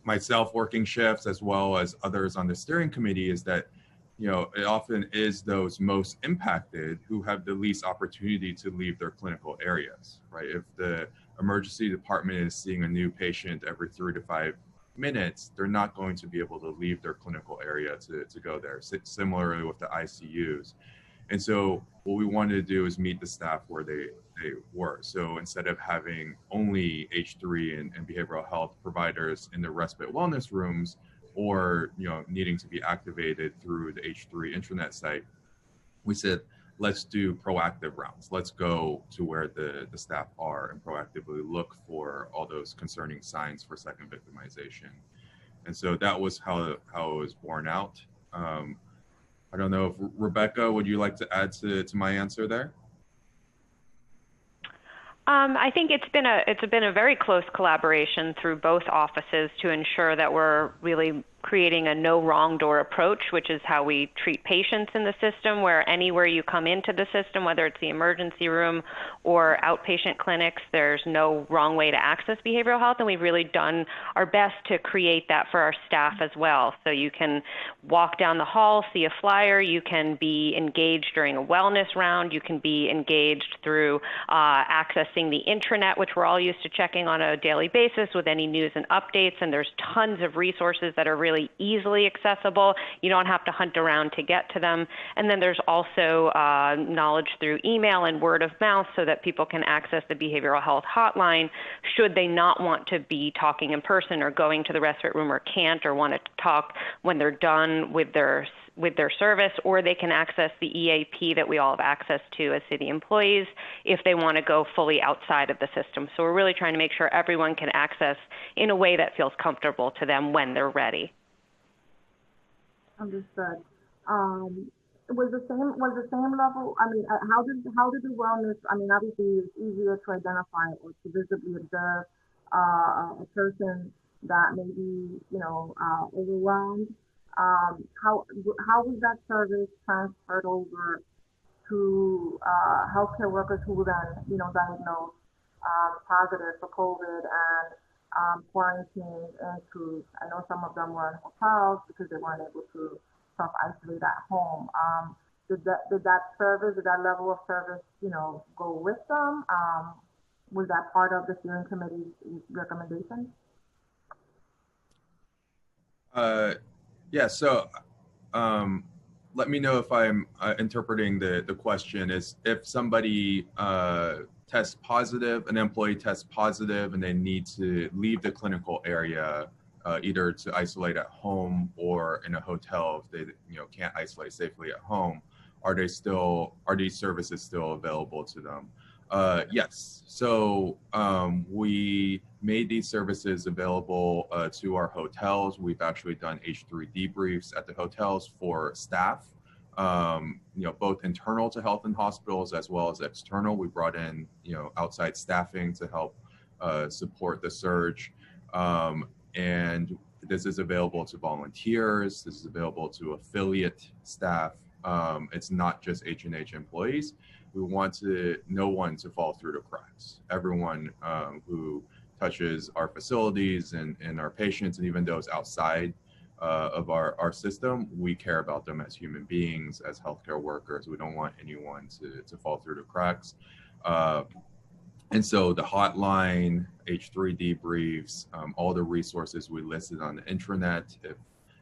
myself working shifts, as well as others on the steering committee, is that it often is those most impacted who have the least opportunity to leave their clinical areas, right? If the emergency department is seeing a new patient every 3 to 5 minutes, they're not going to be able to leave their clinical area to go there. Similarly with the ICUs. And so what we wanted to do is meet the staff where they were. So instead of having only H3 and behavioral health providers in the respite wellness rooms, or needing to be activated through the H3 intranet site, we said, let's do proactive rounds. Let's go to where the staff are and proactively look for all those concerning signs for second victimization. And so that was how it was borne out. I don't know if Rebecca, would you like to add to my answer there? I think it's been a very close collaboration through both offices to ensure that we're really creating a no wrong door approach, which is how we treat patients in the system, where anywhere you come into the system, whether it's the emergency room or outpatient clinics, there's no wrong way to access behavioral health. And we've really done our best to create that for our staff as well. So you can walk down the hall, see a flyer, you can be engaged during a wellness round, you can be engaged through accessing the intranet, which we're all used to checking on a daily basis with any news and updates. And there's tons of resources that are really easily accessible. You don't have to hunt around to get to them. And then there's also knowledge through email and word of mouth so that people can access the behavioral health hotline should they not want to be talking in person or going to the respite room or can't or want to talk when they're done with their service, or they can access the EAP that we all have access to as city employees if they want to go fully outside of the system. So we're really trying to make sure everyone can access in a way that feels comfortable to them when they're ready. Understood. Was the same level? I mean, how did the wellness? I mean, obviously, it's easier to identify or to visibly observe a person that may be, overwhelmed. How was that service transferred over to healthcare workers who were then, diagnosed positive for COVID and quarantined into? I know some of them were in hotels because they weren't able to self-isolate at home. Did that level of service, go with them? Was that part of the steering committee's recommendation? Yeah, so let me know if I'm interpreting the question is if somebody test positive, an employee tests positive, and they need to leave the clinical area, either to isolate at home or in a hotel if they can't isolate safely at home, are these services still available to them? Yes. So we made these services available to our hotels. We've actually done H3 debriefs at the hotels for staff, both internal to health and hospitals as well as external. We brought in, outside staffing to help support the surge. And this is available to volunteers. This is available to affiliate staff. It's not just H&H employees. We want no one to fall through the cracks. Everyone who touches our facilities and our patients, and even those outside of our system, we care about them as human beings, as healthcare workers. We don't want anyone to fall through the cracks. And so the hotline, H3 debriefs, all the resources we listed on the intranet, if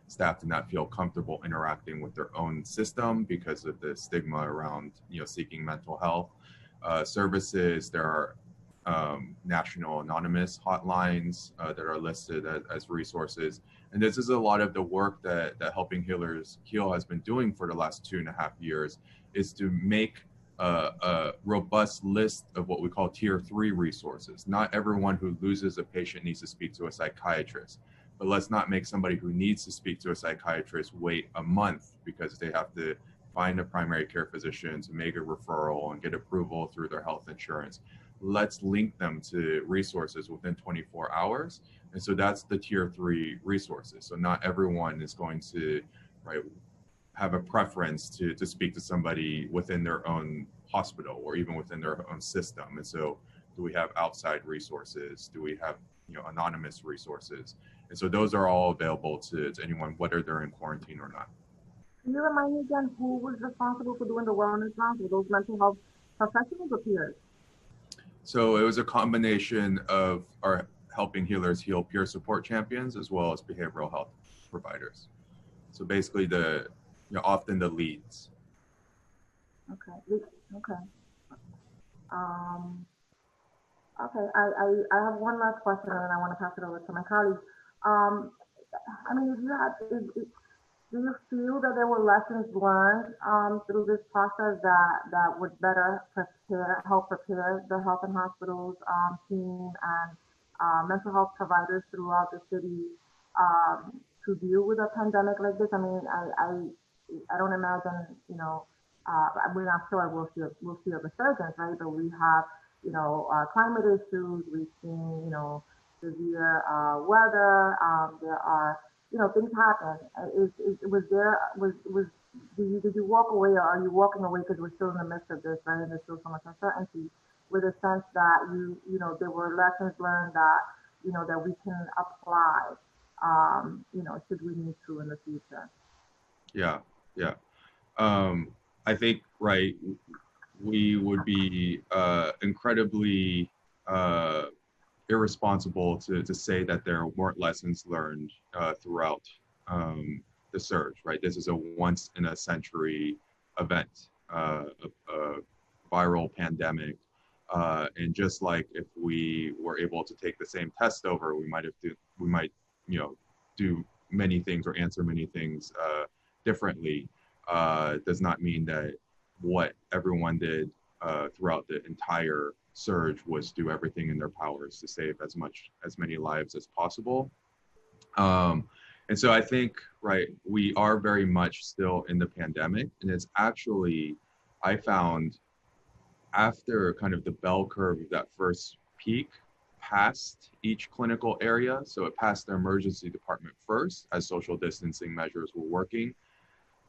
staff do not feel comfortable interacting with their own system because of the stigma around seeking mental health services, there are national anonymous hotlines that are listed as resources. And this is a lot of the work that Helping Healers Heal has been doing for the last 2.5 years, is to make a robust list of what we call tier 3 resources. Not everyone who loses a patient needs to speak to a psychiatrist, but let's not make somebody who needs to speak to a psychiatrist wait a month because they have to find a primary care physician to make a referral and get approval through their health insurance. Let's link them to resources within 24 hours. And so that's the tier 3 resources. So not everyone is going to have a preference to speak to somebody within their own hospital or even within their own system. And so do we have outside resources? Do we have anonymous resources? And so those are all available to anyone, whether they're in quarantine or not. Can you remind me again who was responsible for doing the wellness rounds? Were those mental health professionals or peers? So it was a combination of our Helping Healers Heal peer support champions as well as behavioral health providers. So basically often the leads. Okay. Okay. Okay. I have one last question, and then I want to pass it over to my colleagues. I mean, do you feel that there were lessons learned through this process that would better help prepare the health and hospitals team and mental health providers throughout the city to deal with a pandemic like this? I mean, I don't imagine, we're not sure we'll see a resurgence, right? But we have, climate issues. We've seen, severe weather. There are, things happen. Did you walk away, or are you walking away because we're still in the midst of this, right? And there's still so much uncertainty, with a sense that there were lessons learned that, that we can apply, should we need to in the future? Yeah. I think, we would be incredibly irresponsible to say that there weren't lessons learned throughout the surge, right? This is a once in a century event, a viral pandemic. And just like if we were able to take the same test over, we might do many things or answer many things differently. Does not mean that what everyone did throughout the entire surge was do everything in their powers to save as many lives as possible. And so I think, we are very much still in the pandemic, and it's actually, I found, after kind of the bell curve of that first peak past each clinical area, so it passed the emergency department first as social distancing measures were working.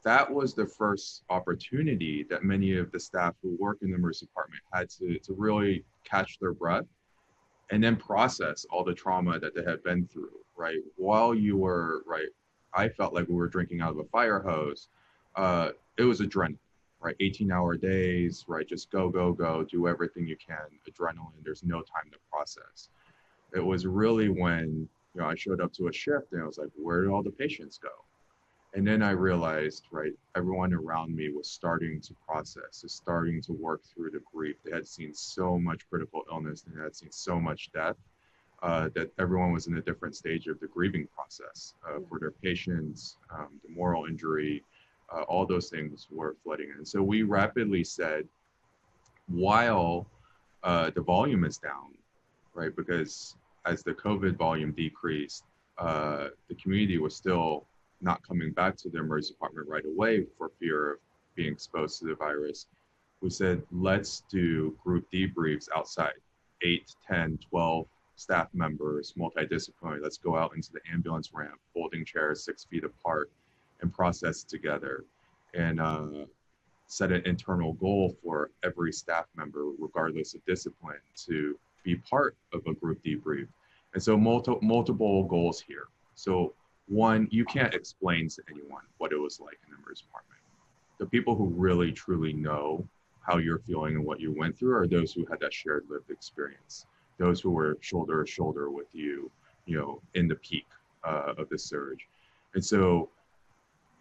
That was the first opportunity that many of the staff who work in the emergency department had to really catch their breath and then process all the trauma that they had been through, right? While you were, I felt like we were drinking out of a fire hose. It was adrenaline, right? 18-hour days, right? Just go, do everything you can. Adrenaline, there's no time to process. It was really when, I showed up to a shift and I was like, where did all the patients go? And then I realized, right, everyone around me was starting to process, is starting to work through the grief. They had seen so much critical illness, and they had seen so much death, that everyone was in a different stage of the grieving process for their patients, the moral injury, all those things were flooding in. So we rapidly said, while the volume is down, right, because as the COVID volume decreased, the community was still not coming back to the emergency department right away for fear of being exposed to the virus. We said, let's do group debriefs outside, 8, 10, 12 staff members, multidisciplinary. Let's go out into the ambulance ramp, folding chairs 6 feet apart, and process together. And set an internal goal for every staff member, regardless of discipline, to be part of a group debrief. And so multiple goals here. So one, you can't explain to anyone what it was like in the emergency department. The people who really truly know how you're feeling and what you went through are those who had that shared lived experience, those who were shoulder to shoulder with you, in the peak of the surge. And so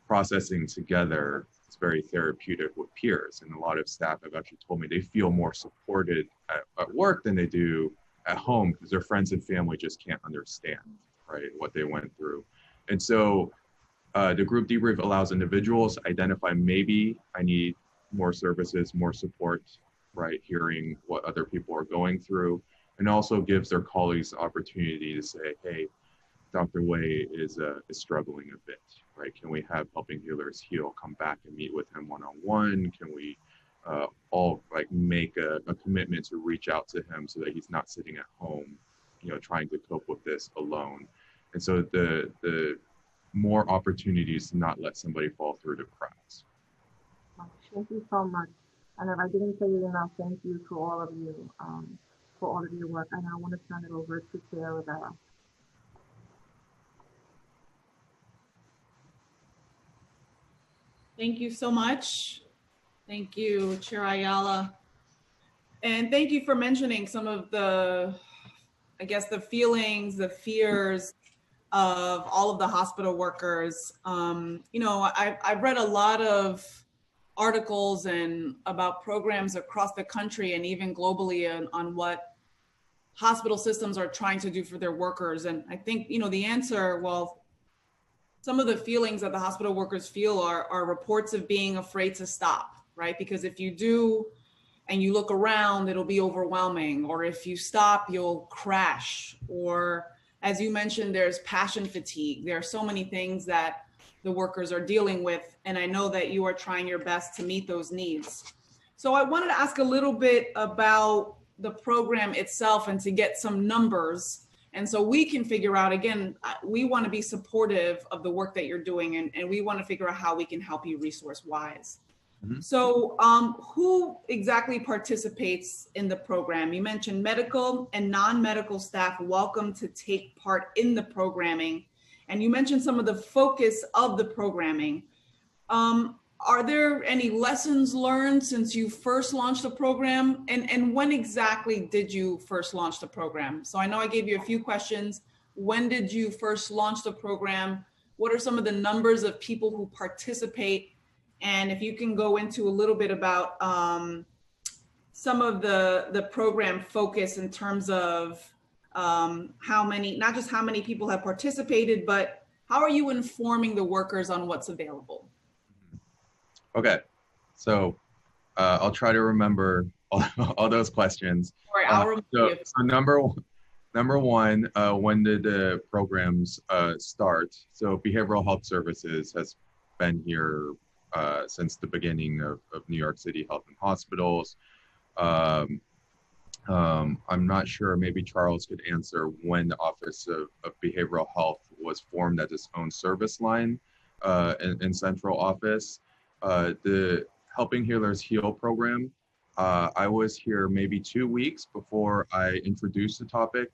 processing together, it's very therapeutic with peers. And a lot of staff have actually told me they feel more supported at work than they do at home, because their friends and family just can't understand, right, what they went through. And so the group debrief allows individuals to identify, maybe I need more services, more support, right, hearing what other people are going through, and also gives their colleagues the opportunity to say, hey, Dr. Wei is struggling a bit, right? Can we have Helping Healers Heal come back and meet with him one-on-one? Can we all make a commitment to reach out to him so that he's not sitting at home, trying to cope with this alone? And so the more opportunities to not let somebody fall through the cracks. Thank you so much. And if I didn't say it enough, thank you to all of you for all of your work. And I want to turn it over to Chair Rivera. Thank you so much. Thank you, Chair Ayala. And thank you for mentioning some of the, I guess, the feelings, the fears of all of the hospital workers. I've read a lot of articles and about programs across the country and even globally on what hospital systems are trying to do for their workers. And I think, the answer, well, some of the feelings that the hospital workers feel are reports of being afraid to stop, right? Because if you do and you look around, it'll be overwhelming. Or if you stop, you'll crash. Or as you mentioned, there's passion fatigue. There are so many things that the workers are dealing with. And I know that you are trying your best to meet those needs. So I wanted to ask a little bit about the program itself and to get some numbers. And so we can figure out, again, we want to be supportive of the work that you're doing, and we want to figure out how we can help you resource-wise. Mm-hmm. So who exactly participates in the program? You mentioned medical and non-medical staff welcome to take part in the programming. And you mentioned some of the focus of the programming. Are there any lessons learned since you first launched the program? And when exactly did you first launch the program? So I know I gave you a few questions. When did you first launch the program? What are some of the numbers of people who participate? And if you can go into a little bit about some of the program focus in terms of how many, not just how many people have participated, but how are you informing the workers on what's available? Okay, so I'll try to remember all those questions. So number one, when did the programs start? So Behavioral Health Services has been here since the beginning of New York City Health and Hospitals. I'm not sure, maybe Charles could answer when the Office of Behavioral Health was formed as its own service line in central office. The Helping Healers Heal program, I was here maybe 2 weeks before I introduced the topic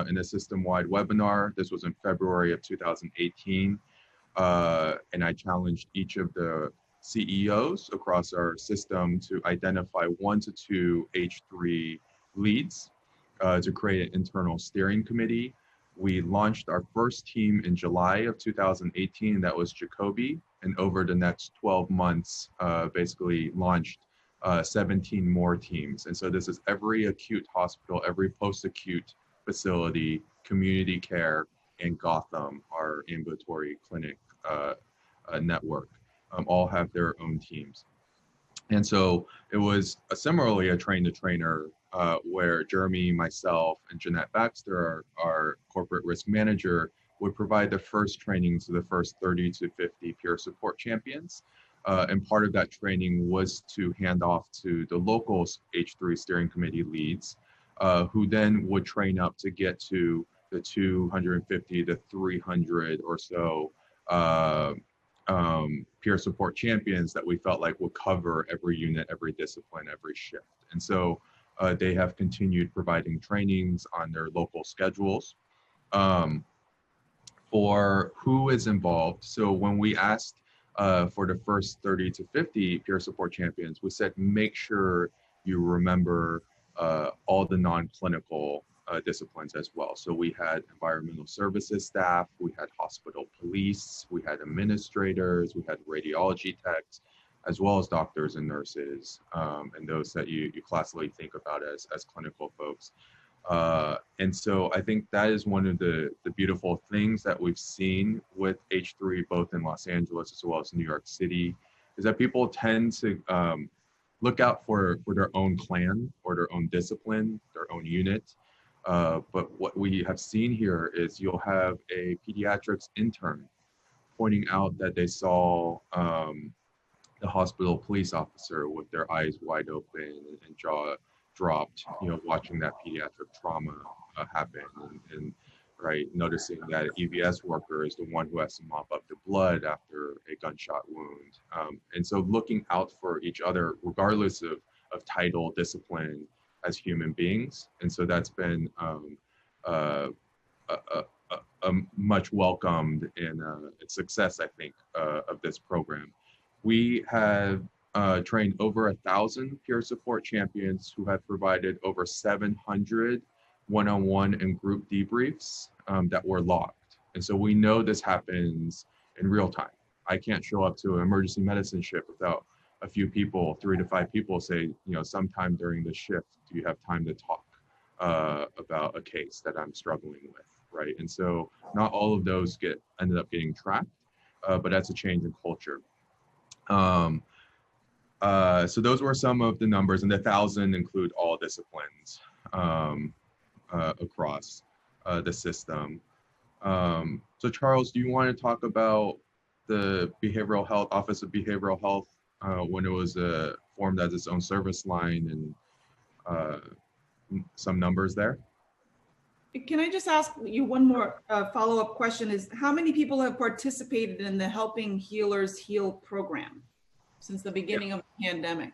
in a system-wide webinar. This was in February of 2018. And I challenged each of the CEOs across our system to identify 1 to 2 H3 leads to create an internal steering committee We launched our first team in July of 2018. That was Jacoby. And over the next 12 months, basically launched 17 more teams. And so this is every acute hospital, every post-acute facility, community care, and Gotham, our ambulatory clinic network, all have their own teams. And so it was similarly a train-the-trainer where Jeremy, myself, and Jeanette Baxter, our corporate risk manager, would provide the first training to the first 30 to 50 peer support champions. And part of that training was to hand off to the local H3 steering committee leads, who then would train up to get to the 250 to 300 or so peer support champions that we felt like would cover every unit, every discipline, every shift. And so they have continued providing trainings on their local schedules. For who is involved, so when we asked for the first 30 to 50 peer support champions, we said, make sure you remember all the non-clinical disciplines as well. So we had environmental services staff, we had hospital police, we had administrators, we had radiology techs, as well as doctors and nurses, and those that you classically think about as clinical folks. And so I think that is one of the beautiful things that we've seen with H3, both in Los Angeles as well as New York City, is that people tend to look out for their own clan or their own discipline, their own unit. But what we have seen here is you'll have a pediatrics intern pointing out that they saw the hospital police officer with their eyes wide open and jaw dropped, watching that pediatric trauma happen, and right, noticing that an EVS worker is the one who has to mop up the blood after a gunshot wound. And so looking out for each other, regardless of title, discipline, as human beings. And so that's been much welcomed in success, I think, of this program. We have trained over 1,000 peer support champions who have provided over 700 one-on-one and group debriefs that were logged. And so we know this happens in real time. I can't show up to an emergency medicine shift without a few people, 3 to 5 people say, sometime during the shift, do you have time to talk about a case that I'm struggling with, right? And so not all of those ended up getting tracked, but that's a change in culture. So those were some of the numbers, and the 1,000 include all disciplines across the system. So Charles, do you want to talk about the Behavioral Health, Office of Behavioral Health, when it was formed as its own service line, and some numbers there? Can I just ask you one more follow-up question? Is how many people have participated in the Helping Healers Heal program since the beginning of the pandemic?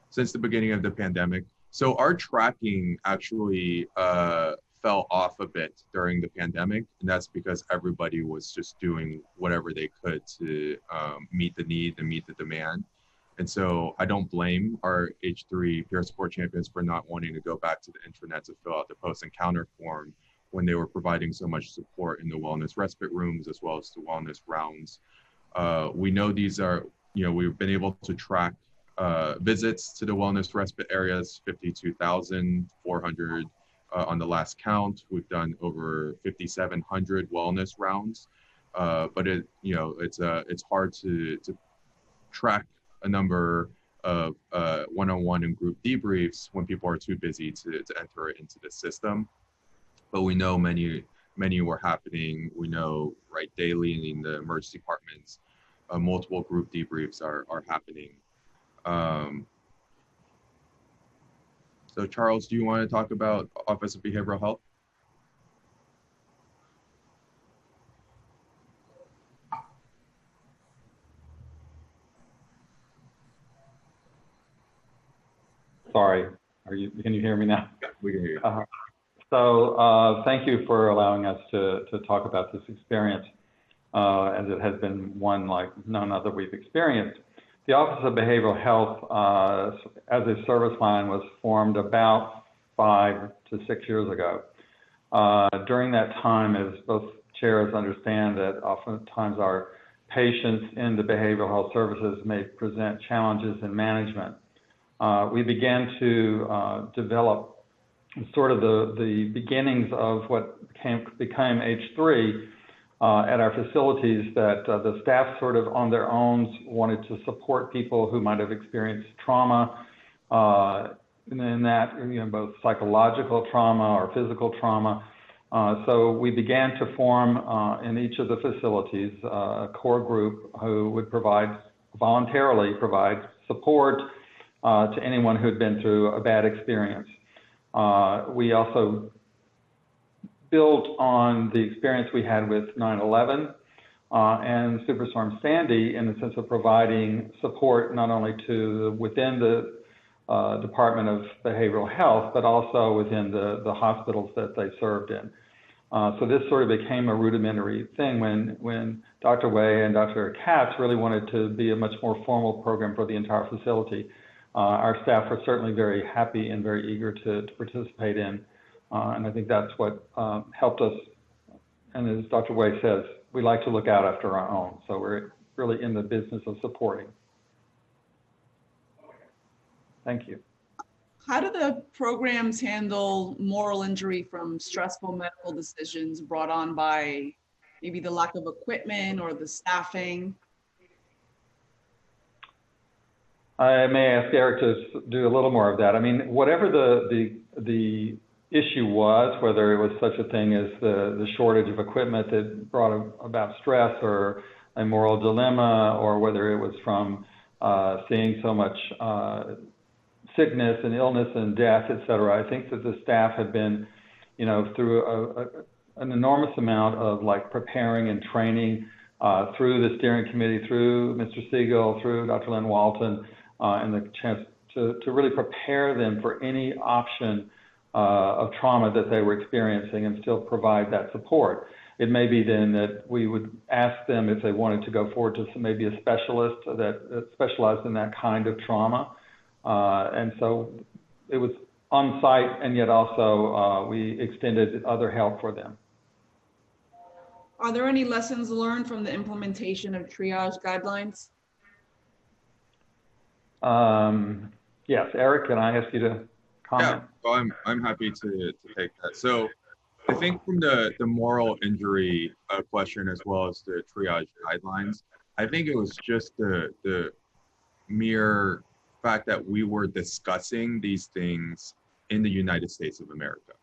Since the beginning of the pandemic. So our tracking actually fell off a bit during the pandemic, and that's because everybody was just doing whatever they could to meet the need and meet the demand. And so I don't blame our H3 peer support champions for not wanting to go back to the intranet to fill out the post encounter form when they were providing so much support in the wellness respite rooms as well as the wellness rounds. We know these are, we've been able to track visits to the wellness respite areas, 52,400 on the last count. We've done over 5,700 wellness rounds, but it's hard to track a number of one-on-one and group debriefs when people are too busy to enter it into the system. But we know many were happening. We know daily in the emergency departments, multiple group debriefs are happening. So Charles, do you want to talk about Office of Behavioral Health? Sorry, can you hear me now? We can hear you. So thank you for allowing us to talk about this experience, as it has been one like none other we've experienced. The Office of Behavioral Health as a service line was formed about 5 to 6 years ago. During that time, as both chairs understand, that oftentimes our patients in the behavioral health services may present challenges in management. We began to develop sort of the beginnings of what became H3 at our facilities, that the staff sort of on their own wanted to support people who might have experienced trauma, in that, both psychological trauma or physical trauma. So we began to form in each of the facilities a core group who would voluntarily provide support to anyone who had been through a bad experience. We also built on the experience we had with 9/11 and Superstorm Sandy, in the sense of providing support not only to within the Department of Behavioral Health, but also within the hospitals that they served in. So this sort of became a rudimentary thing when Dr. Wei and Dr. Katz really wanted to be a much more formal program for the entire facility. Our staff were certainly very happy and very eager to participate in, and I think that's what helped us. And as Dr. Wei says, we like to look out after our own, so we're really in the business of supporting. Thank you. How do the programs handle moral injury from stressful medical decisions brought on by maybe the lack of equipment or the staffing? I may ask Eric to do a little more of that. I mean, whatever the issue was, whether it was such a thing as the shortage of equipment that brought about stress or a moral dilemma, or whether it was from seeing so much sickness and illness and death, et cetera. I think that the staff had been, through an enormous amount of preparing and training through the steering committee, through Mr. Siegel, through Dr. Lynn Walton, and the chance to really prepare them for any option of trauma that they were experiencing and still provide that support. It may be then that we would ask them if they wanted to go forward to maybe a specialist that specialized in that kind of trauma. And so it was on site, and yet also we extended other help for them. Are there any lessons learned from the implementation of triage guidelines? Yes, Eric, can I ask you to comment? Yeah, well, I'm happy to take that. So I think from the moral injury question, as well as the triage guidelines, I think it was just the mere fact that we were discussing these things in the United States of America.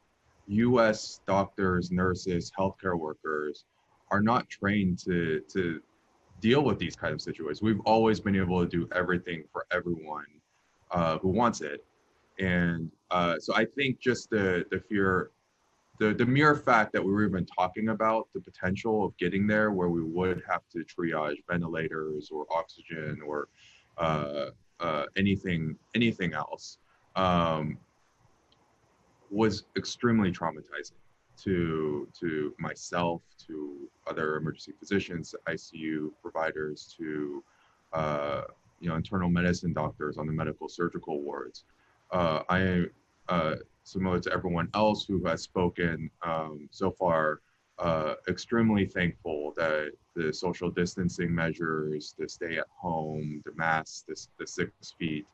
US doctors, nurses, healthcare workers are not trained to deal with these kind of situations. We've always been able to do everything for everyone who wants it. And so I think just the fear, the mere fact that we were even talking about the potential of getting there where we would have to triage ventilators or oxygen or anything else was extremely traumatizing to myself, to other emergency physicians, ICU providers, to internal medicine doctors on the medical surgical wards. I am similar to everyone else who has spoken so far, extremely thankful that the social distancing measures, the stay at home, the masks, the 6 feet,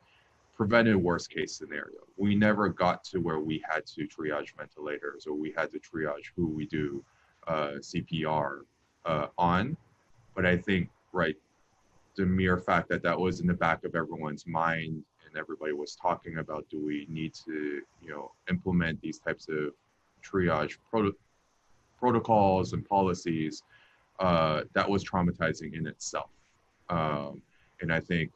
prevented worst case scenario. We never got to where we had to triage ventilators or we had to triage who we do CPR on. But I think, right, the mere fact that that was in the back of everyone's mind and everybody was talking about, do we need to, implement these types of triage protocols and policies, that was traumatizing in itself. And I think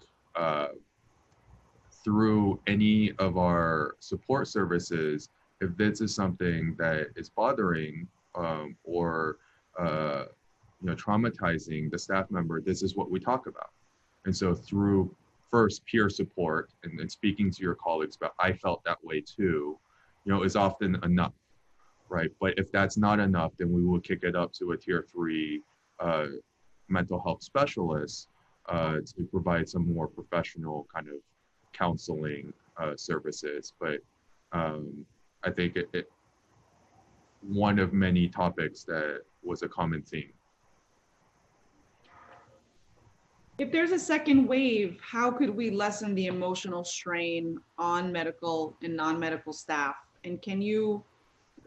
through any of our support services, if this is something that is bothering or traumatizing the staff member, this is what we talk about. And so through first peer support and speaking to your colleagues about, I felt that way too, is often enough, right? But if that's not enough, then we will kick it up to a tier 3 mental health specialist to provide some more professional kind of counseling services. But I think one of many topics that was a common theme. If there's a second wave, how could we lessen the emotional strain on medical and non-medical staff? And can you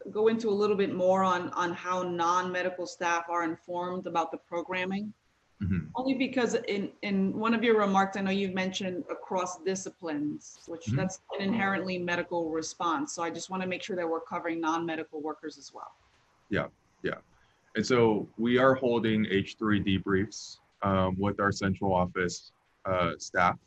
go into a little bit more on how non-medical staff are informed about the programming? Mm-hmm. Only because in one of your remarks, I know you've mentioned across disciplines, which Mm-hmm. that's an inherently medical response. So I just want to make sure that we're covering non-medical workers as well. Yeah. And so we are holding H3 debriefs with our central office staff.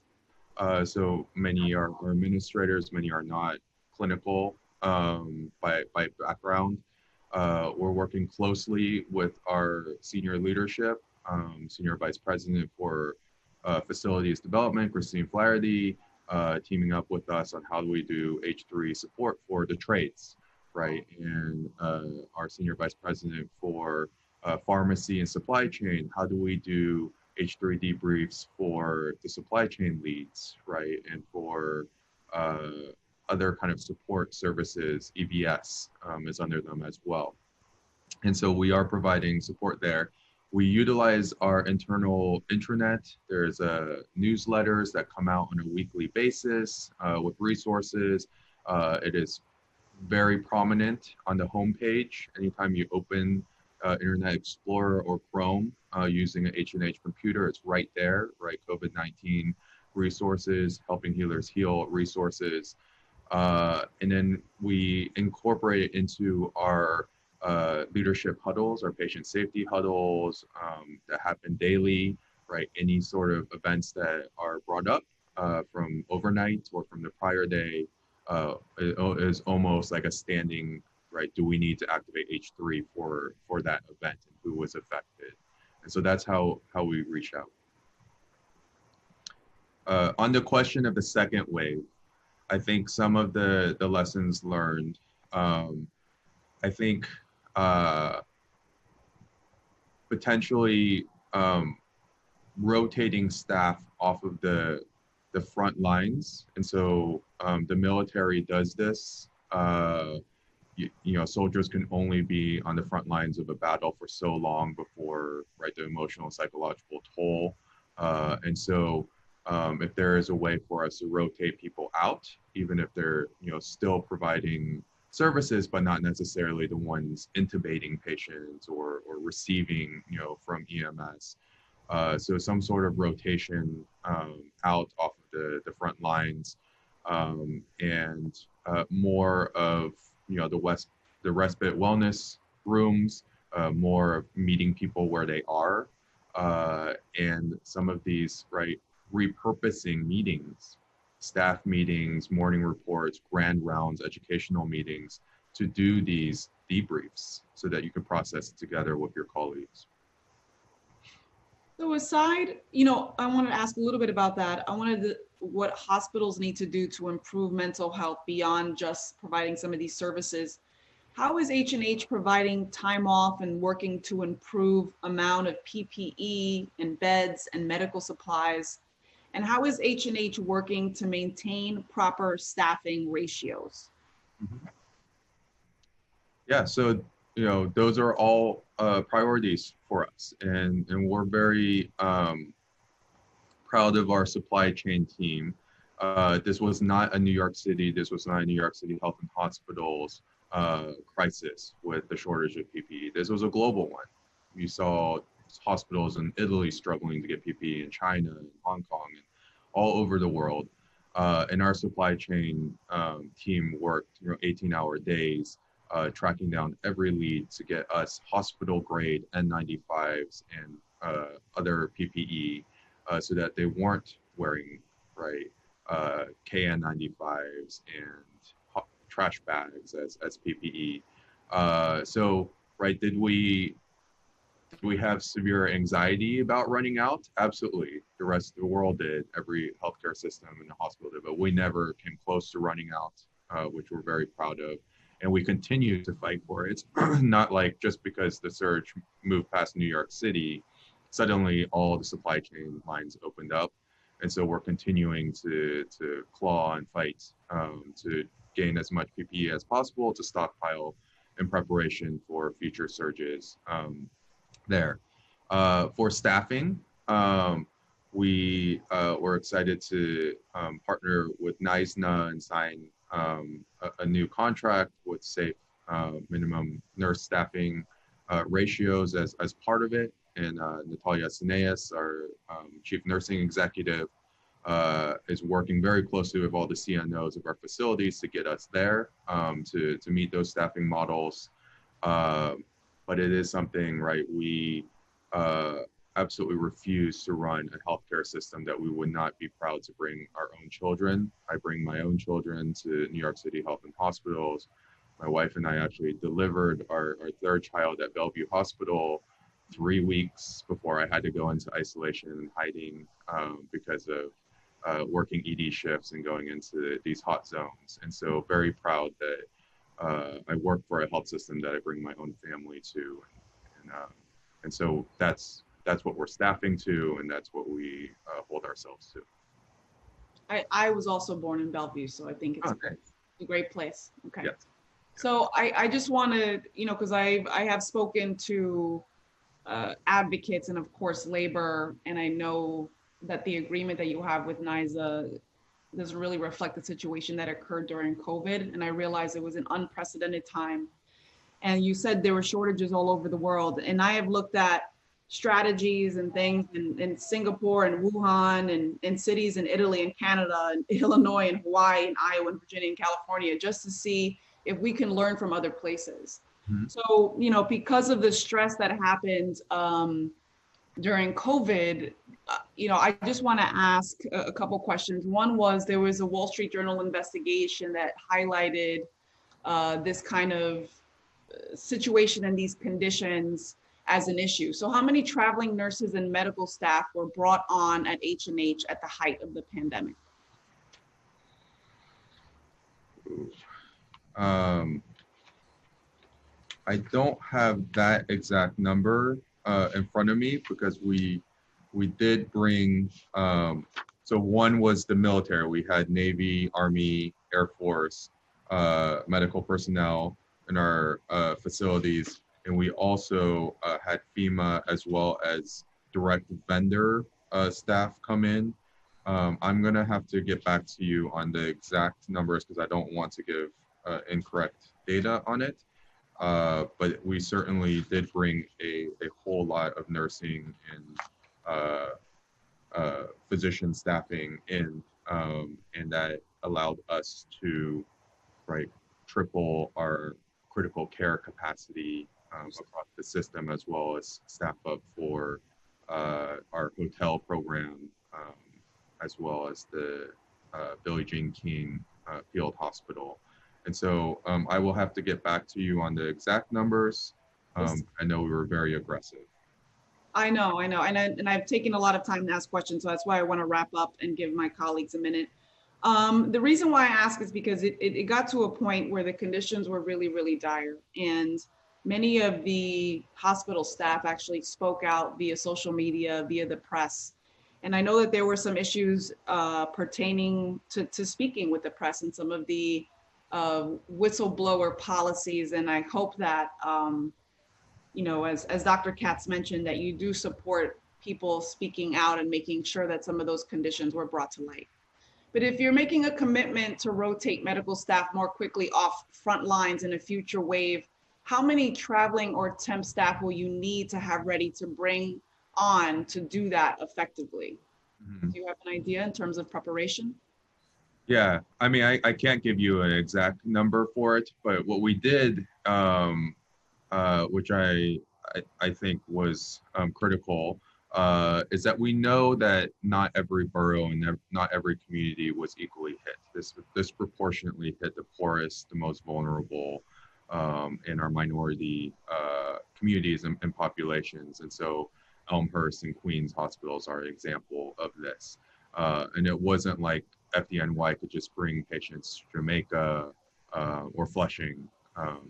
So many are administrators, many are not clinical by background. We're working closely with our senior leadership, Senior Vice President for Facilities Development, Christine Flaherty, teaming up with us on how do we do H3 support for the trades, right? And our Senior Vice President for Pharmacy and Supply Chain, how do we do H3 debriefs for the supply chain leads, right? And for other kind of support services, EBS is under them as well. And so we are providing support there. We utilize our internal intranet. There's newsletters that come out on a weekly basis with resources. It is very prominent on the homepage. Anytime you open Internet Explorer or Chrome using an H&H computer, it's right there, right? COVID-19 resources, Helping Healers Heal resources. And then we incorporate it into our leadership huddles, our patient safety huddles that happen daily, right? Any sort of events that are brought up from overnight or from the prior day is almost like a standing, right? Do we need to activate H3 for that event and who was affected? And so that's how we reach out. On the question of the second wave, I think some of the lessons learned, I think potentially rotating staff off of the front lines. And so the military does this. You know, soldiers can only be on the front lines of a battle for so long before, right, the emotional and psychological toll. And so if there is a way for us to rotate people out, even if they're, you know, still providing services, but not necessarily the ones intubating patients or receiving, you know, from EMS. So some sort of rotation out off of the front lines and more of, you know, the respite wellness rooms, more of meeting people where they are, and some of these, right, repurposing meetings, staff meetings, morning reports, grand rounds, educational meetings to do these debriefs so that you can process it together with your colleagues. So aside, you know, I want to ask a little bit about that. I wanted what hospitals need to do to improve mental health beyond just providing some of these services. How is H&H providing time off and working to improve amount of PPE and beds and medical supplies? And how is H&H working to maintain proper staffing ratios? Mm-hmm. Yeah, so, you know, those are all priorities for us. And we're very proud of our supply chain team. This was not a New York City, this was not a New York City Health and Hospitals crisis with the shortage of PPE. This was a global one. You saw hospitals in Italy struggling to get PPE, in China, in Hong Kong, and all over the world. And our supply chain team worked, you know, 18-hour days, tracking down every lead to get us hospital-grade N95s and other PPE so that they weren't wearing, right, KN95s and trash bags as PPE. So, right, did we have severe anxiety about running out? Absolutely. The rest of the world did, every healthcare system in the hospital did, but we never came close to running out, which we're very proud of. And we continue to fight for it. It's not like just because the surge moved past New York City, suddenly all the supply chain lines opened up. And so we're continuing to claw and fight to gain as much PPE as possible, to stockpile in preparation for future surges there. For staffing, we were excited to partner with NISNA and sign a new contract with safe minimum nurse staffing ratios as part of it. And Natalia Sineas, our chief nursing executive, is working very closely with all the CNOs of our facilities to get us there to meet those staffing models. But it is something, right, we absolutely refuse to run a healthcare system that we would not be proud to bring our own children. I bring my own children to New York City Health and Hospitals. My wife and I actually delivered our third child at Bellevue Hospital 3 weeks before I had to go into isolation and hiding because of working ED shifts and going into these hot zones. And so very proud that I work for a health system that I bring my own family to. And so that's what we're staffing to, and that's what we hold ourselves to. I was also born in Bellevue, so I think it's a great place. Okay. Yes. So I just want to, because I have spoken to advocates and of course labor, and I know that the agreement that you have with NISA doesn't really reflect the situation that occurred during COVID. And I realized it was an unprecedented time. And you said there were shortages all over the world. And I have looked at strategies and things in Singapore and Wuhan and in cities in Italy and Canada and Illinois and Hawaii and Iowa and Virginia and California, just to see if we can learn from other places. Mm-hmm. So, because of the stress that happened during COVID, I just want to ask a couple questions. One was, there was a Wall Street Journal investigation that highlighted this kind of situation and these conditions as an issue. So how many traveling nurses and medical staff were brought on at H&H at the height of the pandemic? I don't have that exact number in front of me, because we did bring, so one was the military. We had Navy, Army, Air Force, medical personnel in our facilities. And we also had FEMA as well as direct vendor staff come in. I'm gonna have to get back to you on the exact numbers because I don't want to give incorrect data on it. But we certainly did bring a whole lot of nursing and physician staffing in, and that allowed us to, triple our critical care capacity across the system, as well as staff up for our hotel program, as well as the Billie Jean King Field Hospital. And so I will have to get back to you on the exact numbers. I know we were very aggressive. I know, and I've taken a lot of time to ask questions, so that's why I want to wrap up and give my colleagues a minute. The reason why I ask is because it got to a point where the conditions were really, really dire, and many of the hospital staff actually spoke out via social media, via the press. And I know that there were some issues pertaining to speaking with the press and some of the whistleblower policies. And I hope that, as Dr. Katz mentioned, that you do support people speaking out and making sure that some of those conditions were brought to light. But if you're making a commitment to rotate medical staff more quickly off front lines in a future wave, how many traveling or temp staff will you need to have ready to bring on to do that effectively? Mm-hmm. Do you have an idea in terms of preparation? Yeah, I mean, I can't give you an exact number for it, but what we did, which I think was critical, is that we know that not every borough and not every community was equally hit. This disproportionately hit the poorest, the most vulnerable in our minority communities and populations. And so Elmhurst and Queens hospitals are an example of this. And it wasn't like FDNY could just bring patients to Jamaica or Flushing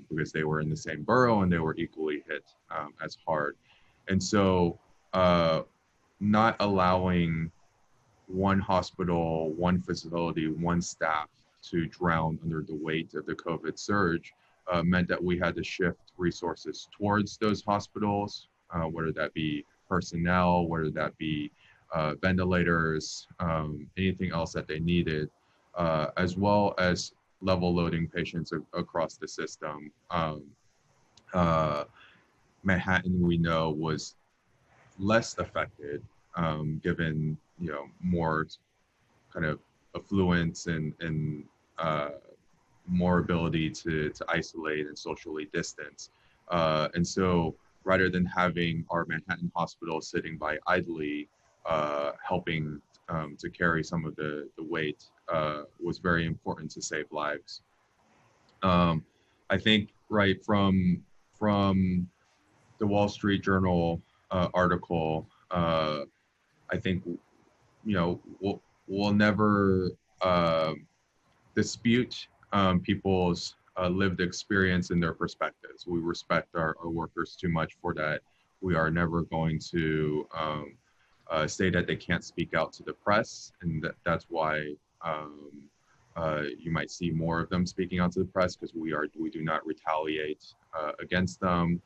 because they were in the same borough and they were equally hit as hard. And so not allowing one hospital, one facility, one staff to drown under the weight of the COVID surge meant that we had to shift resources towards those hospitals, whether that be personnel, whether that be ventilators, anything else that they needed, as well as level loading patients across the system. Manhattan, we know, was less affected, given more kind of affluence and more ability to isolate and socially distance. And so rather than having our Manhattan hospital sitting by idly, helping to carry some of the weight was very important to save lives. I think right from the Wall Street Journal article, I think we'll never dispute people's lived experience and their perspectives. We respect our workers too much for that. We are never going to say that they can't speak out to the press, and that's why you might see more of them speaking out to the press, because we do not retaliate against them.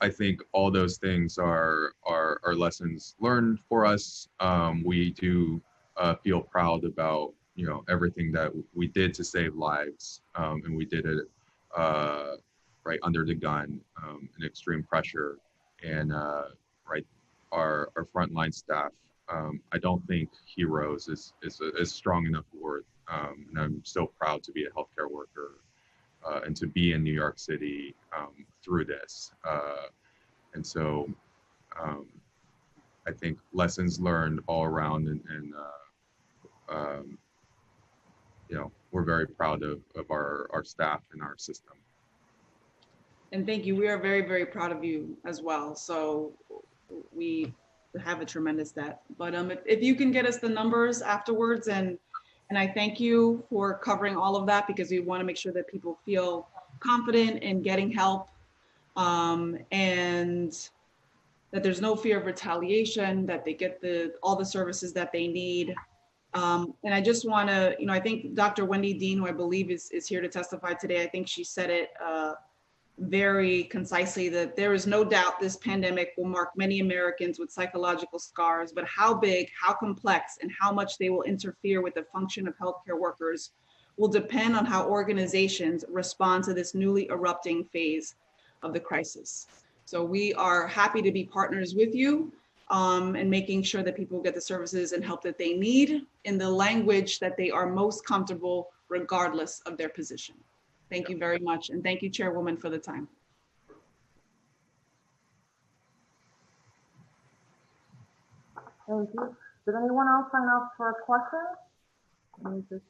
I think all those things are lessons learned for us. We do feel proud about everything that we did to save lives, and we did it right under the gun, in extreme pressure, and right our frontline staff. I don't think heroes is a strong enough word, and I'm so proud to be a healthcare worker and to be in New York City through this. And so I think lessons learned all around, and we're very proud of our staff and our system. And thank you. We are very, very proud of you as well. So we have a tremendous debt. But if you can get us the numbers afterwards, and I thank you for covering all of that, because we want to make sure that people feel confident in getting help, and that there's no fear of retaliation, that they get all the services that they need. And I just want to, I think Dr. Wendy Dean, who I believe is here to testify today, I think she said it very concisely, that there is no doubt this pandemic will mark many Americans with psychological scars, but how big, how complex, and how much they will interfere with the function of healthcare workers will depend on how organizations respond to this newly erupting phase of the crisis. So we are happy to be partners with you and making sure that people get the services and help that they need in the language that they are most comfortable, regardless of their position. Thank you very much. And thank you, Chairwoman, for the time. Thank you. Did anyone else sign up for a question? Let me just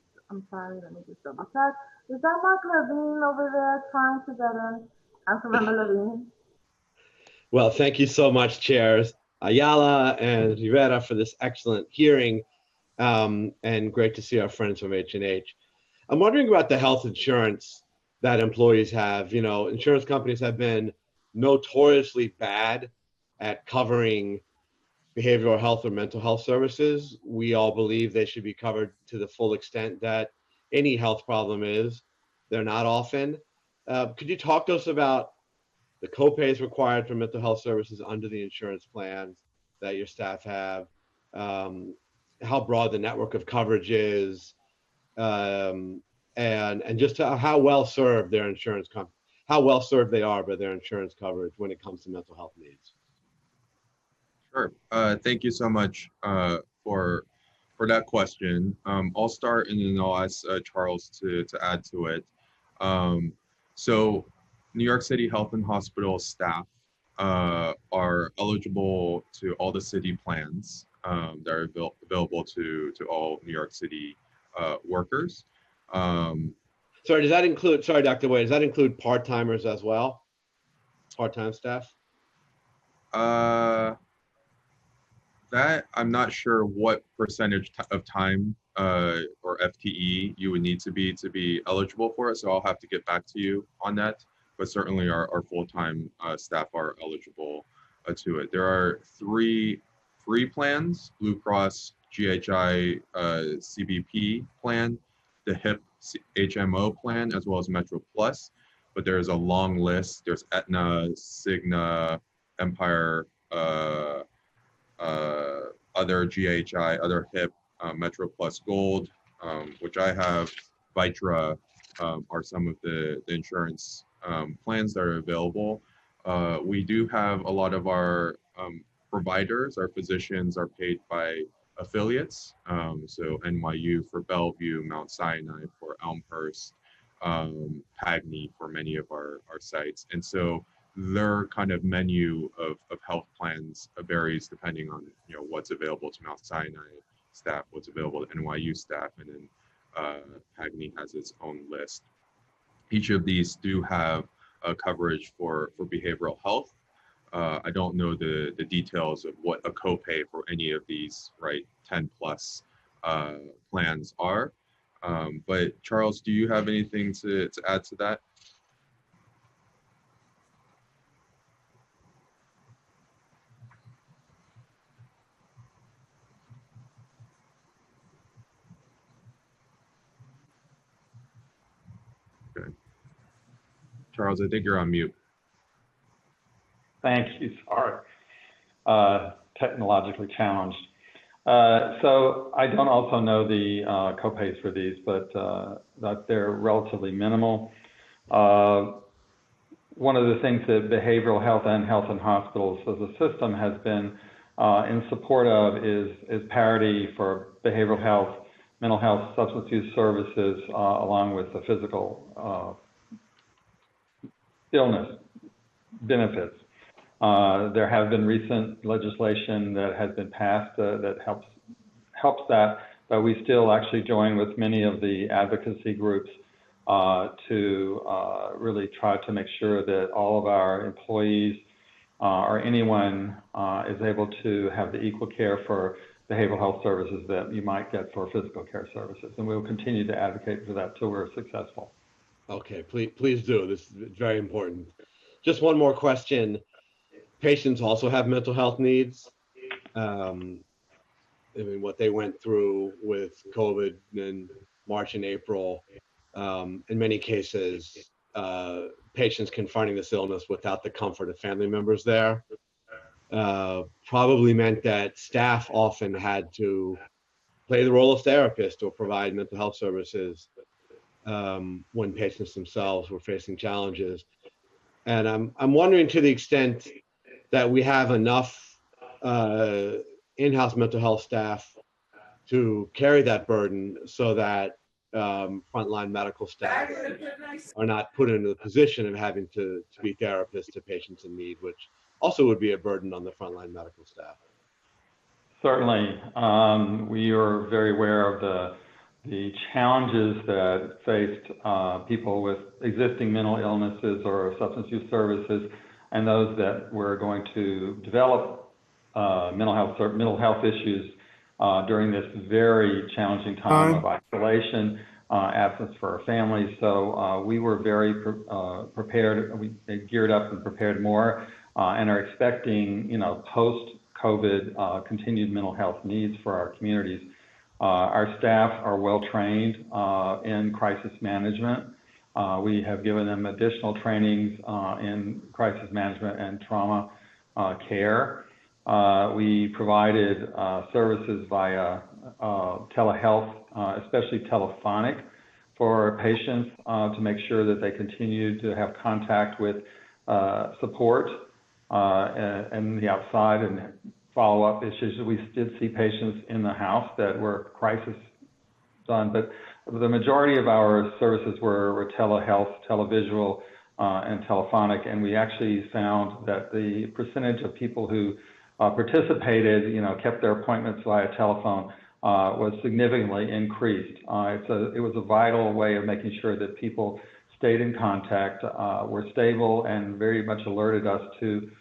double check. Is that Mark Levine over there trying to get in? Councilmember Levine. Well, thank you so much, Chairs Ayala and Rivera, for this excellent hearing, and great to see our friends from H&H. I'm wondering about the health insurance that employees have. Insurance companies have been notoriously bad at covering behavioral health or mental health services. We all believe they should be covered to the full extent that any health problem is. They're not often. Could you talk to us about the copays required for mental health services under the insurance plans that your staff have, how broad the network of coverage is, and just how well served their insurance how well served they are by their insurance coverage when it comes to mental health needs? Sure. Thank you so much for that question. I'll start, and then I'll ask Charles to add to it. So New York City Health and Hospital staff are eligible to all the city plans that are available to all New York City workers. Sorry, does that include, sorry, Dr. Wade, does that include part-timers as well? Part-time staff? That I'm not sure what percentage of time or FTE you would need to be eligible for it. So I'll have to get back to you on that. But certainly our full-time staff are eligible to it. There are three plans: Blue Cross, GHI, CBP plan the HIP HMO plan as well as Metro Plus, but there's a long list. There's Aetna, Cigna, Empire, other GHI, other HIP, Metro Plus Gold, which I have, Vitra, are some of the insurance plans that are available. We do have a lot of our providers, our physicians are paid by affiliates. So NYU for Bellevue, Mount Sinai for Elmhurst, PAGNI for many of our sites. And so their kind of menu of health plans varies depending on what's available to Mount Sinai staff, what's available to NYU staff, and then PAGNI has its own list. Each of these do have coverage for behavioral health. I don't know the details of what a copay for any of these, right, 10 plus plans are. But Charles, do you have anything to add to that? Okay. Charles, I think you're on mute. Thank you. Sorry. Technologically challenged. So I don't also know the copays for these, but that they're relatively minimal. One of the things that behavioral health and health in hospitals as a system has been in support of is parity for behavioral health, mental health, substance use services, along with the physical illness benefits. There have been recent legislation that has been passed that helps that, but we still actually join with many of the advocacy groups to really try to make sure that all of our employees or anyone is able to have the equal care for behavioral health services that you might get for physical care services. And we will continue to advocate for that till we're successful. Okay, please do. This is very important. Just one more question. Patients also have mental health needs. I mean, what they went through with COVID in March and April, in many cases, patients confronting this illness without the comfort of family members there, probably meant that staff often had to play the role of therapist or provide mental health services when patients themselves were facing challenges. And I'm wondering, to the extent that we have enough in-house mental health staff to carry that burden, so that frontline medical staff are not put into the position of having to be therapists to patients in need, which also would be a burden on the frontline medical staff. Certainly. We are very aware of the challenges that faced people with existing mental illnesses or substance use services, and those that were going to develop mental health issues during this very challenging time of isolation, absence for our families. So we were very prepared. We geared up and prepared more, and are expecting, post-COVID continued mental health needs for our communities. Our staff are well trained in crisis management. We have given them additional trainings in crisis management and trauma care. We provided services via telehealth, especially telephonic, for patients to make sure that they continue to have contact with support and the outside and follow-up issues. We did see patients in the house that were crisis done, but the majority of our services were telehealth, televisual, and telephonic, and we actually found that the percentage of people who participated, kept their appointments via telephone, was significantly increased. It was a vital way of making sure that people stayed in contact, were stable, and very much alerted us to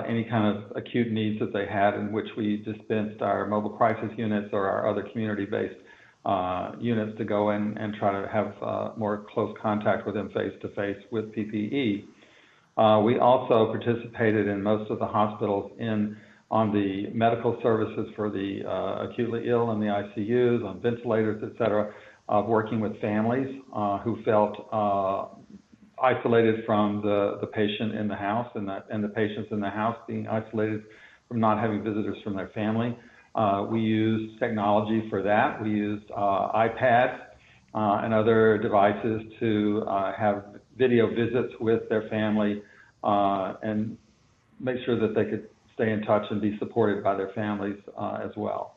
any kind of acute needs that they had, in which we dispensed our mobile crisis units or our other community-based units to go in and try to have more close contact with them face-to-face with PPE. We also participated in most of the hospitals on the medical services for the acutely ill in the ICUs, on ventilators, et cetera. of working with families who felt isolated from the patient in the house and the patients in the house being isolated from not having visitors from their family. We used technology for that. We used iPads and other devices to have video visits with their family and make sure that they could stay in touch and be supported by their families as well.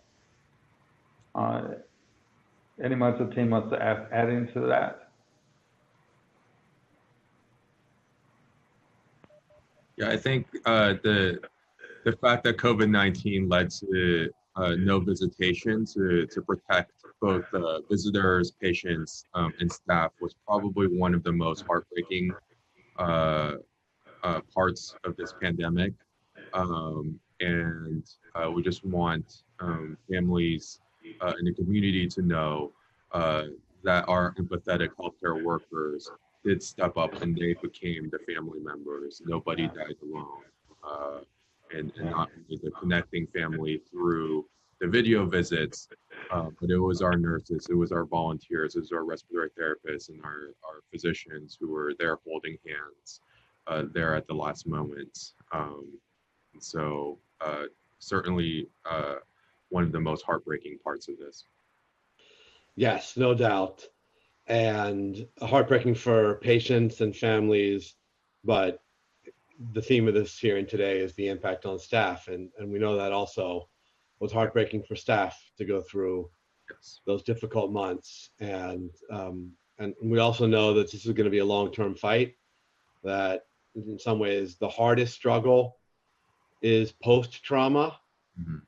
Anyone on the team wants to add into that? Yeah, I think the fact that COVID-19 led to no visitation to protect both visitors, patients, and staff was probably one of the most heartbreaking parts of this pandemic. And we just want families in the community to know that our empathetic healthcare workers did step up and they became the family members. Nobody died alone. And not only the connecting family through the video visits, but it was our nurses, it was our volunteers, it was our respiratory therapists and our physicians who were there holding hands there at the last moment. So certainly one of the most heartbreaking parts of this. Yes, no doubt. And heartbreaking for patients and families, but the theme of this hearing today is the impact on staff. And we know that also was heartbreaking for staff to go through those difficult months. And we also know that this is going to be a long-term fight, that in some ways the hardest struggle is post-trauma,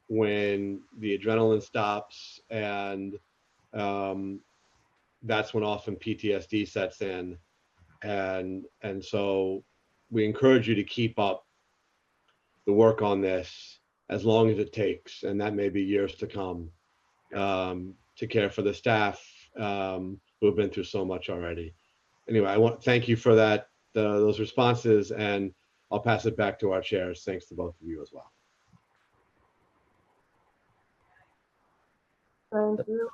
when the adrenaline stops and that's when often PTSD sets in. And so we encourage you to keep up the work on this as long as it takes, and that may be years to come, to care for the staff who have been through so much already. Anyway, I want to thank you for that, those responses, and I'll pass it back to our chairs. Thanks to both of you as well. Thank you.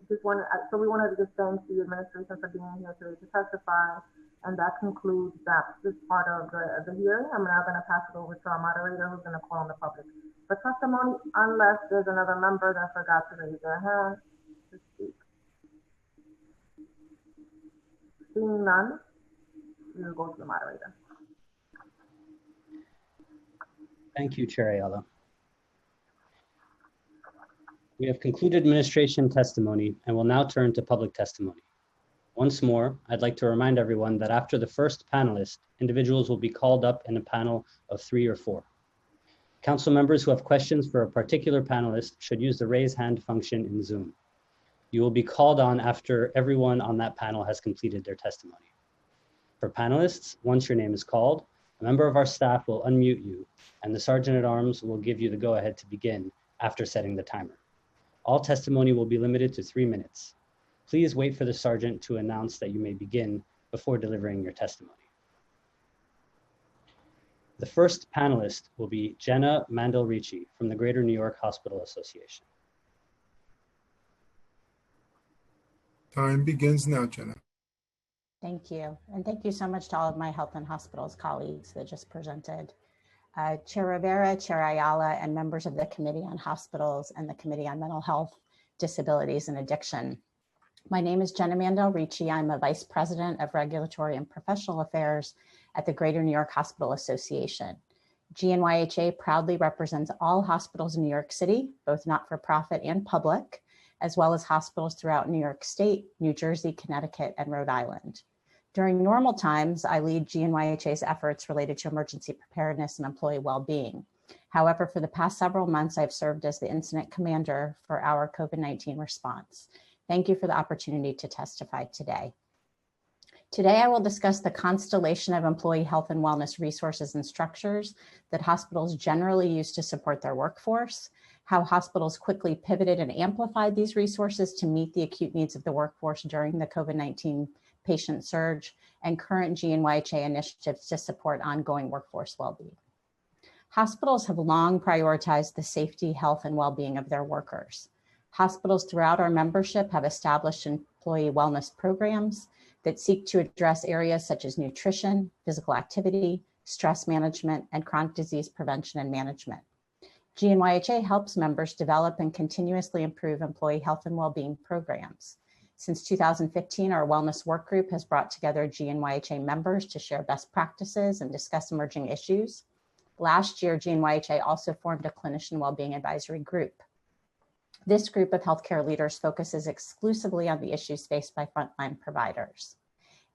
So we wanted to just thank the administration for being here today to testify, and that concludes this part of the hearing. I'm now going to pass it over to our moderator, who's going to call on the public for testimony, unless there's another member that forgot to raise their hand to speak. Seeing none, we will go to the moderator. Thank you, Chair Ayala. We have concluded administration testimony and will now turn to public testimony. Once more, I'd like to remind everyone that after the first panelist, individuals will be called up in a panel of 3 or 4. Council members who have questions for a particular panelist should use the raise hand function in Zoom. You will be called on after everyone on that panel has completed their testimony. For panelists, once your name is called, a member of our staff will unmute you, and the Sergeant at Arms will give you the go-ahead to begin after setting the timer. All testimony will be limited to 3 minutes. Please wait for the Sergeant to announce that you may begin before delivering your testimony. The first panelist will be Jenna Mandel-Ricci from the Greater New York Hospital Association. Time begins now, Jenna. Thank you. And thank you so much to all of my Health and Hospitals colleagues that just presented. Chair Rivera, Chair Ayala, and members of the Committee on Hospitals and the Committee on Mental Health, Disabilities, and Addiction. My name is Jenna Mandel-Ricci. I'm a Vice President of Regulatory and Professional Affairs at the Greater New York Hospital Association. GNYHA proudly represents all hospitals in New York City, both not-for-profit and public, as well as hospitals throughout New York State, New Jersey, Connecticut, and Rhode Island. During normal times, I lead GNYHA's efforts related to emergency preparedness and employee well-being. However, for the past several months, I've served as the incident commander for our COVID-19 response. Thank you for the opportunity to testify today. Today, I will discuss the constellation of employee health and wellness resources and structures that hospitals generally use to support their workforce, how hospitals quickly pivoted and amplified these resources to meet the acute needs of the workforce during the COVID-19 patient surge, and current GNYHA initiatives to support ongoing workforce well-being. Hospitals have long prioritized the safety, health, and well-being of their workers. Hospitals throughout our membership have established employee wellness programs that seek to address areas such as nutrition, physical activity, stress management, and chronic disease prevention and management. GNYHA helps members develop and continuously improve employee health and well-being programs. Since 2015, our wellness work group has brought together GNYHA members to share best practices and discuss emerging issues. Last year, GNYHA also formed a clinician wellbeing advisory group. This group of healthcare leaders focuses exclusively on the issues faced by frontline providers.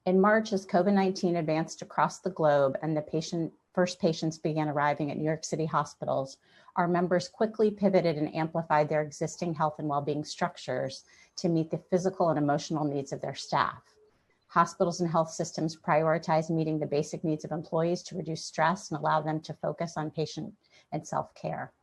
In March, as COVID-19 advanced across the globe and the first patients began arriving at New York City hospitals, our members quickly pivoted and amplified their existing health and well-being structures to meet the physical and emotional needs of their staff. Hospitals and health systems prioritize meeting the basic needs of employees to reduce stress and allow them to focus on patient and self-care.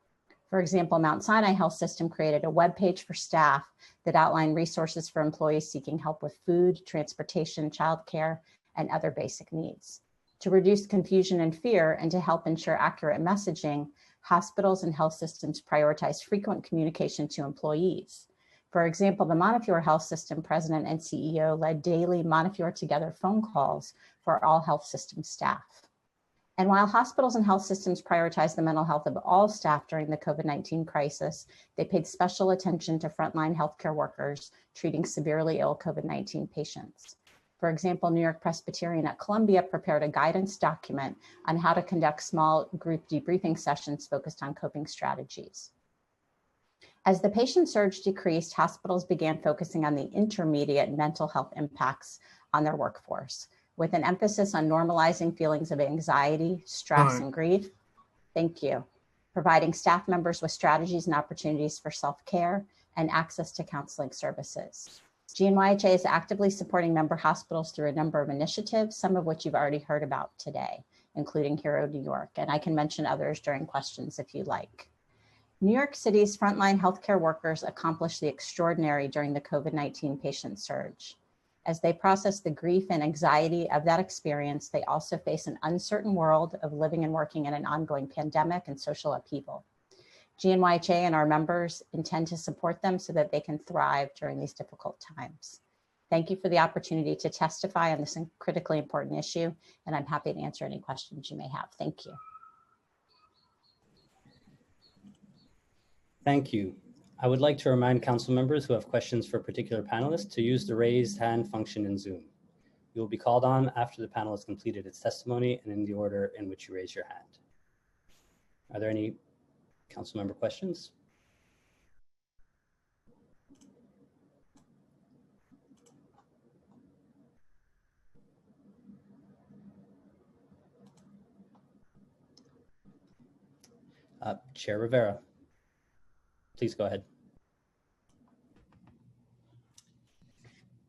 For example, Mount Sinai Health System created a webpage for staff that outlined resources for employees seeking help with food, transportation, childcare, and other basic needs. To reduce confusion and fear and to help ensure accurate messaging, hospitals and health systems prioritize frequent communication to employees. For example, the Montefiore Health System president and CEO led daily Montefiore Together phone calls for all health system staff. And while hospitals and health systems prioritize the mental health of all staff during the COVID-19 crisis, they paid special attention to frontline healthcare workers treating severely ill COVID-19 patients. For example, New York Presbyterian at Columbia prepared a guidance document on how to conduct small group debriefing sessions focused on coping strategies. As the patient surge decreased, hospitals began focusing on the intermediate mental health impacts on their workforce, with an emphasis on normalizing feelings of anxiety, stress, and grief. Thank you. Providing staff members with strategies and opportunities for self-care and access to counseling services. GNYHA is actively supporting member hospitals through a number of initiatives, some of which you've already heard about today, including Hero New York, and I can mention others during questions if you like. New York City's frontline healthcare workers accomplished the extraordinary during the COVID-19 patient surge. As they process the grief and anxiety of that experience, they also face an uncertain world of living and working in an ongoing pandemic and social upheaval. GNYHA and our members intend to support them so that they can thrive during these difficult times. Thank you for the opportunity to testify on this critically important issue, and I'm happy to answer any questions you may have. Thank you. Thank you. I would like to remind council members who have questions for particular panelists to use the raised hand function in Zoom. You will be called on after the panel has completed its testimony and in the order in which you raise your hand. Are there any council member questions? Chair Rivera, please go ahead.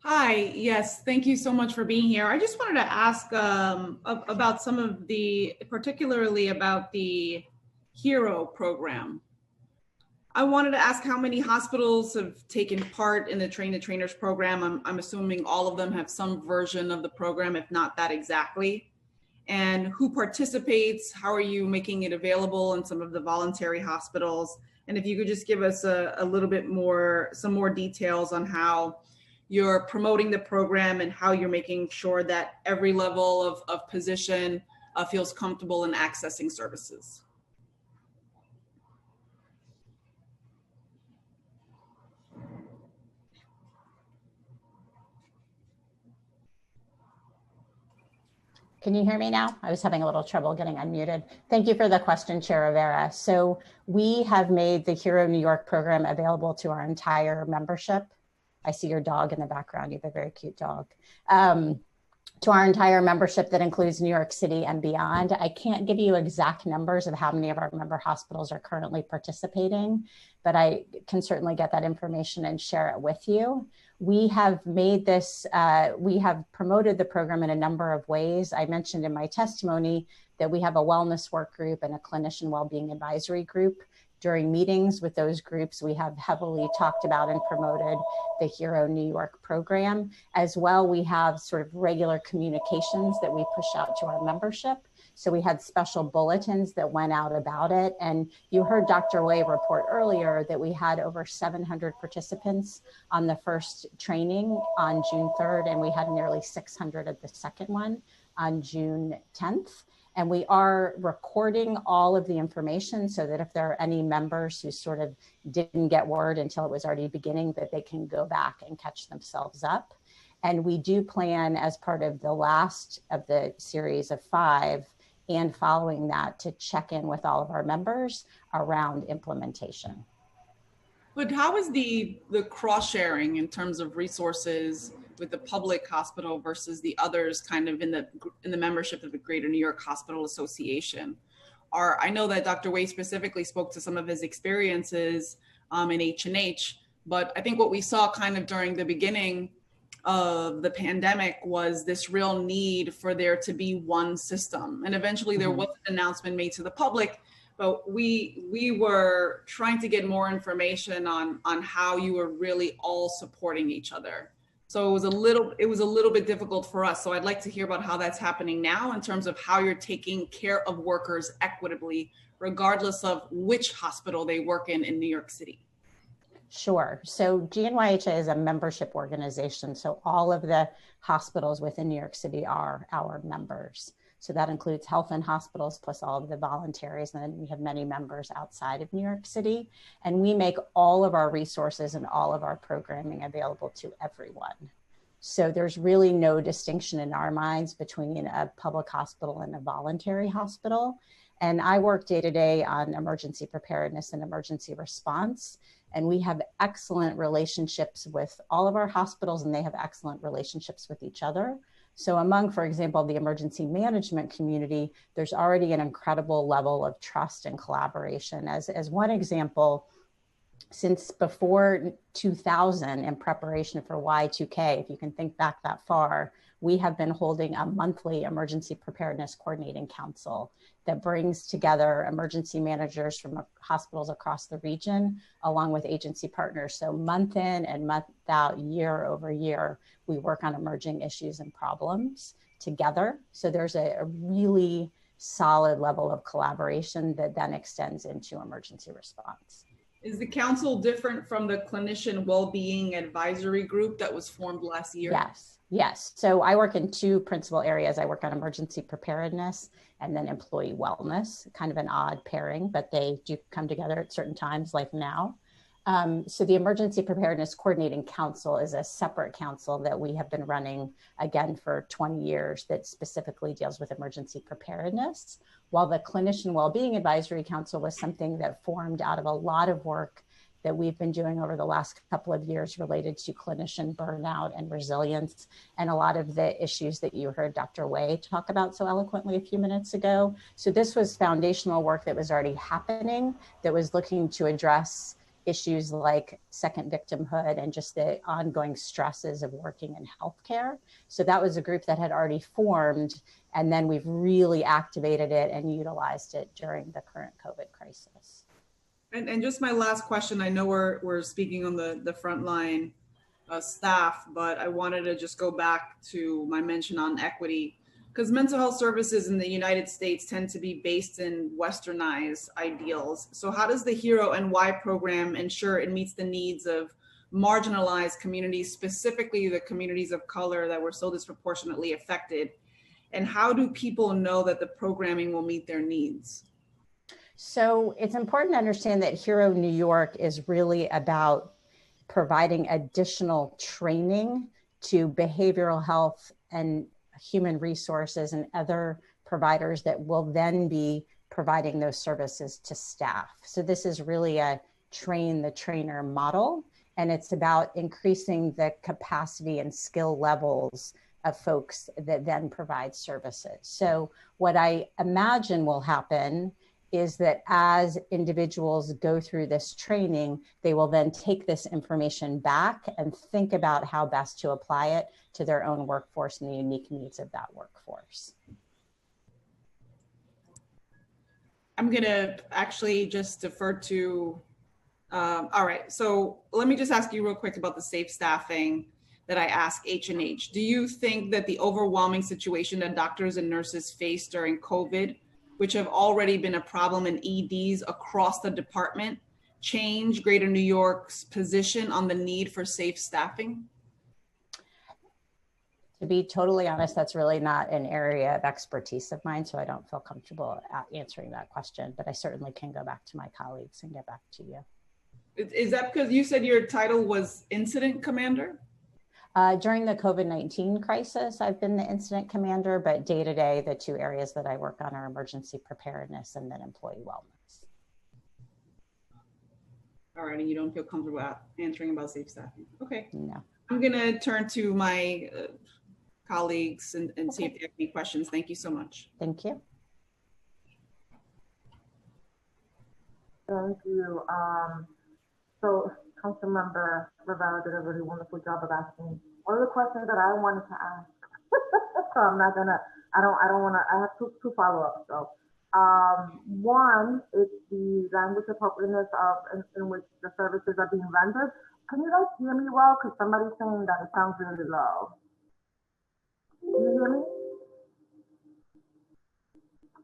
Hi, yes, thank you so much for being here. I just wanted to ask about some of the, particularly about the HERO program. I wanted to ask how many hospitals have taken part in the Train the Trainers program. I'm assuming all of them have some version of the program, if not that exactly. And who participates? How are you making it available in some of the voluntary hospitals? And if you could just give us a little bit more, some more details on how you're promoting the program and how you're making sure that every level of position feels comfortable in accessing services. Can you hear me now? I was having a little trouble getting unmuted. Thank you for the question, Chair Rivera. So we have made the Hero New York program available to our entire membership. I see your dog in the background. You have a very cute dog. To our entire membership that includes New York City and beyond. I can't give you exact numbers of how many of our member hospitals are currently participating, but I can certainly get that information and share it with you. We have made this, we have promoted the program in a number of ways. I mentioned in my testimony that we have a wellness work group and a clinician wellbeing advisory group During meetings with those groups, we have heavily talked about and promoted the Hero New York program. As well, we have sort of regular communications that we push out to our membership. So we had special bulletins that went out about it. And you heard Dr. Way report earlier that we had over 700 participants on the first training on June 3rd, and we had nearly 600 at the second one on June 10th. And we are recording all of the information so that if there are any members who sort of didn't get word until it was already beginning, that they can go back and catch themselves up. And we do plan, as part of the last of the series of 5 and following that, to check in with all of our members around implementation. But how is the cross sharing in terms of resources with the public hospital versus the others kind of in the membership of the Greater New York Hospital Association? I know that Dr. Way specifically spoke to some of his experiences in H&H, but I think what we saw kind of during the beginning of the pandemic was this real need for there to be one system. And eventually there was an announcement made to the public, but we were trying to get more information on how you were really all supporting each other. So it was a little bit difficult for us. So I'd like to hear about how that's happening now in terms of how you're taking care of workers equitably, regardless of which hospital they work in New York City. Sure. So GNYHA is a membership organization. So all of the hospitals within New York City are our members. So that includes health and hospitals plus all of the voluntaries. And then we have many members outside of New York City. And we make all of our resources and all of our programming available to everyone. So there's really no distinction in our minds between a public hospital and a voluntary hospital. And I work day to day on emergency preparedness and emergency response. And we have excellent relationships with all of our hospitals, and they have excellent relationships with each other. So among, for example, the emergency management community, there's already an incredible level of trust and collaboration. As one example, since before 2000, in preparation for Y2K, if you can think back that far, we have been holding a monthly emergency preparedness coordinating council that brings together emergency managers from hospitals across the region, along with agency partners. So month in and month out, year over year, we work on emerging issues and problems together. So there's a really solid level of collaboration that then extends into emergency response. Is the council different from the clinician well-being advisory group that was formed last year? Yes. So I work in 2 principal areas. I work on emergency preparedness and then employee wellness, kind of an odd pairing, but they do come together at certain times, like now. So the Emergency Preparedness Coordinating Council is a separate council that we have been running, again, for 20 years that specifically deals with emergency preparedness, while the Clinician Wellbeing Advisory Council was something that formed out of a lot of work that we've been doing over the last couple of years related to clinician burnout and resilience, and a lot of the issues that you heard Dr. Way talk about so eloquently a few minutes ago. So this was foundational work that was already happening, that was looking to address issues like second victimhood and just the ongoing stresses of working in healthcare. So that was a group that had already formed, and then we've really activated it and utilized it during the current COVID crisis. And just my last question, I know we're speaking on the frontline staff, but I wanted to just go back to my mention on equity, because mental health services in the United States tend to be based in westernized ideals. So how does the Hero NY program ensure it meets the needs of marginalized communities, specifically the communities of color that were so disproportionately affected? And how do people know that the programming will meet their needs? So it's important to understand that Hero New York is really about providing additional training to behavioral health and human resources and other providers that will then be providing those services to staff. So this is really a train the trainer model, and it's about increasing the capacity and skill levels of folks that then provide services. So what I imagine will happen is that as individuals go through this training, they will then take this information back and think about how best to apply it to their own workforce and the unique needs of that workforce. I'm gonna actually just defer to, all right, so let me just ask you real quick about the safe staffing that I asked H&H. Do you think that the overwhelming situation that doctors and nurses face during COVID, which have already been a problem in EDs across the department, change Greater New York's position on the need for safe staffing? To be totally honest, that's really not an area of expertise of mine, so I don't feel comfortable answering that question, but I certainly can go back to my colleagues and get back to you. Is that because you said your title was incident commander? During the COVID-19 crisis, I've been the incident commander, but day to day, the two areas that I work on are emergency preparedness and then employee wellness. All right, and you don't feel comfortable answering about safe staffing? Okay. No. I'm gonna turn to my colleagues and see if they have any questions. Thank you so much. Thank you. Thank you. So Councilmember Rivera did a really wonderful job of asking all the questions that I wanted to ask. So I'm not gonna, I don't wanna, I have two follow-ups. So one is the language appropriateness of in which the services are being rendered. Can you guys hear me well? Because somebody's saying that it sounds really low. Can you hear me?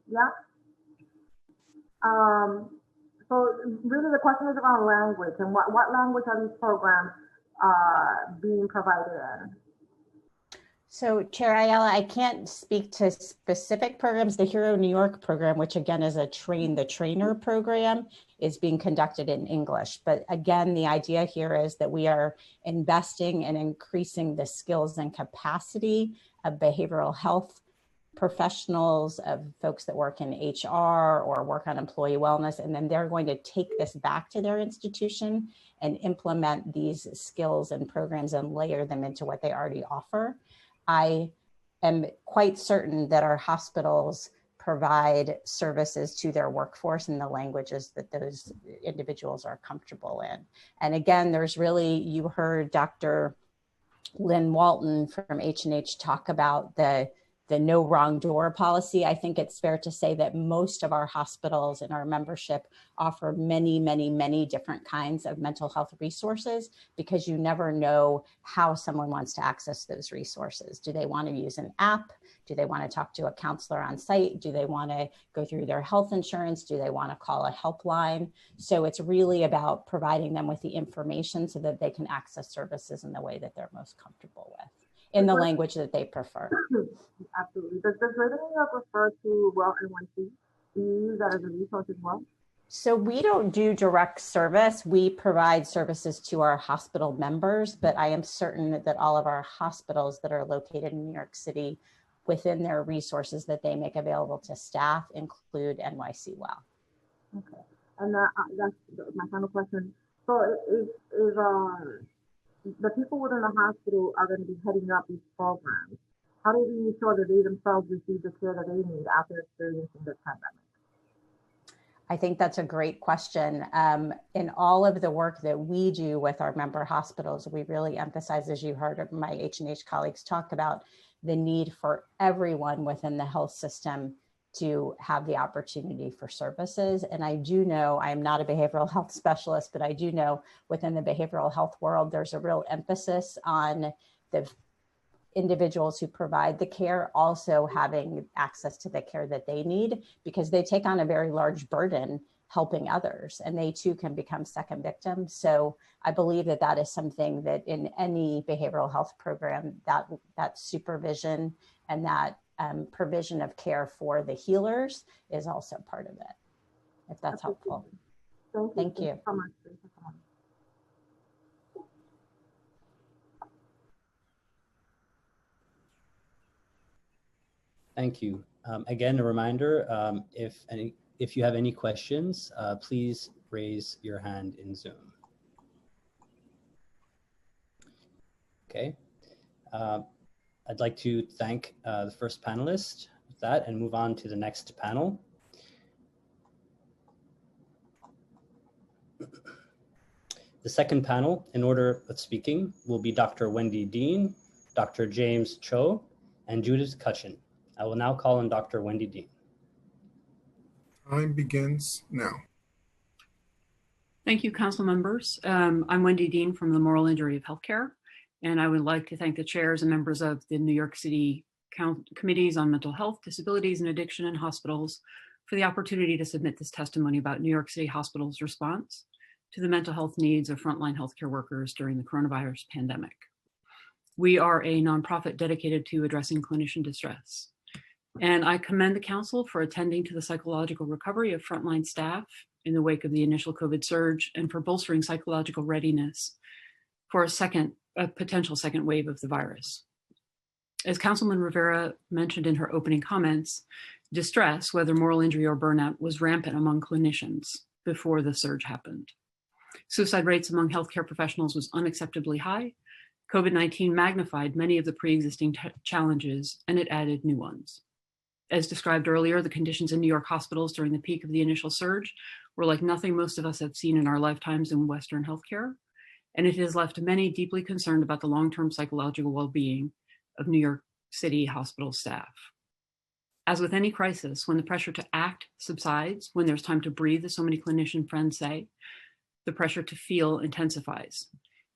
Yeah? So really the question is around language and what language are these programs being provided in? So Chair Ayala, I can't speak to specific programs. The Hero New York program, which again is a train the trainer program, is being conducted in English. But again, the idea here is that we are investing and increasing the skills and capacity of behavioral health professionals, of folks that work in HR or work on employee wellness, and then they're going to take this back to their institution and implement these skills and programs and layer them into what they already offer. I am quite certain that our hospitals provide services to their workforce in the languages that those individuals are comfortable in. And again, there's really, you heard Dr. Lynn Walton from H&H talk about the no wrong door policy. I think it's fair to say that most of our hospitals and our membership offer many, many, many different kinds of mental health resources, because you never know how someone wants to access those resources. Do they want to use an app? Do they want to talk to a counselor on site? Do they want to go through their health insurance? Do they want to call a helpline? So it's really about providing them with the information so that they can access services in the way that they're most comfortable with, in the language that they prefer. Absolutely. Does Greater New York refer to Well NYC? Do you use that as a resource as well? So we don't do direct service. We provide services to our hospital members, but I am certain that all of our hospitals that are located in New York City, within their resources that they make available to staff, include NYC Well. Okay. And that's my final question. So is the people within the hospital are going to be heading up these programs? How do we ensure that they themselves receive the care that they need after experiencing this pandemic? I think that's a great question. In all of the work that we do with our member hospitals, we really emphasize, as you heard my H&H colleagues talk about, the need for everyone within the health system to have the opportunity for services. And I do know, I'm not a behavioral health specialist, but I do know within the behavioral health world, there's a real emphasis on the individuals who provide the care also having access to the care that they need, because they take on a very large burden helping others, and they too can become second victims. So I believe that that is something that in any behavioral health program, that supervision and that provision of care for the healers is also part of it, if that's helpful. Thank you. So much. Thank you. Again, a reminder, if you have any questions, please raise your hand in Zoom. Okay. I'd like to thank the first panelist with that and move on to the next panel. The second panel, in order of speaking, will be Dr. Wendy Dean, Dr. James Cho, and Judith Cutchin. I will now call on Dr. Wendy Dean. Time begins now. Thank you, council members. I'm Wendy Dean from the Moral Injury of Healthcare, and I would like to thank the chairs and members of the New York City Committees on Mental Health, Disabilities, and Addiction in Hospitals for the opportunity to submit this testimony about New York City Hospitals' response to the mental health needs of frontline healthcare workers during the coronavirus pandemic. We are a nonprofit dedicated to addressing clinician distress. And I commend the council for attending to the psychological recovery of frontline staff in the wake of the initial COVID surge and for bolstering psychological readiness for a potential second wave of the virus. As Councilman Rivera mentioned in her opening comments, distress, whether moral injury or burnout, was rampant among clinicians before the surge happened. Suicide rates among healthcare professionals was unacceptably high. COVID-19 magnified many of the pre-existing challenges, and it added new ones. As described earlier, the conditions in New York hospitals during the peak of the initial surge were like nothing most of us have seen in our lifetimes in Western healthcare, and it has left many deeply concerned about the long-term psychological well-being of New York City hospital staff. As with any crisis, when the pressure to act subsides, when there's time to breathe, as so many clinician friends say, the pressure to feel intensifies.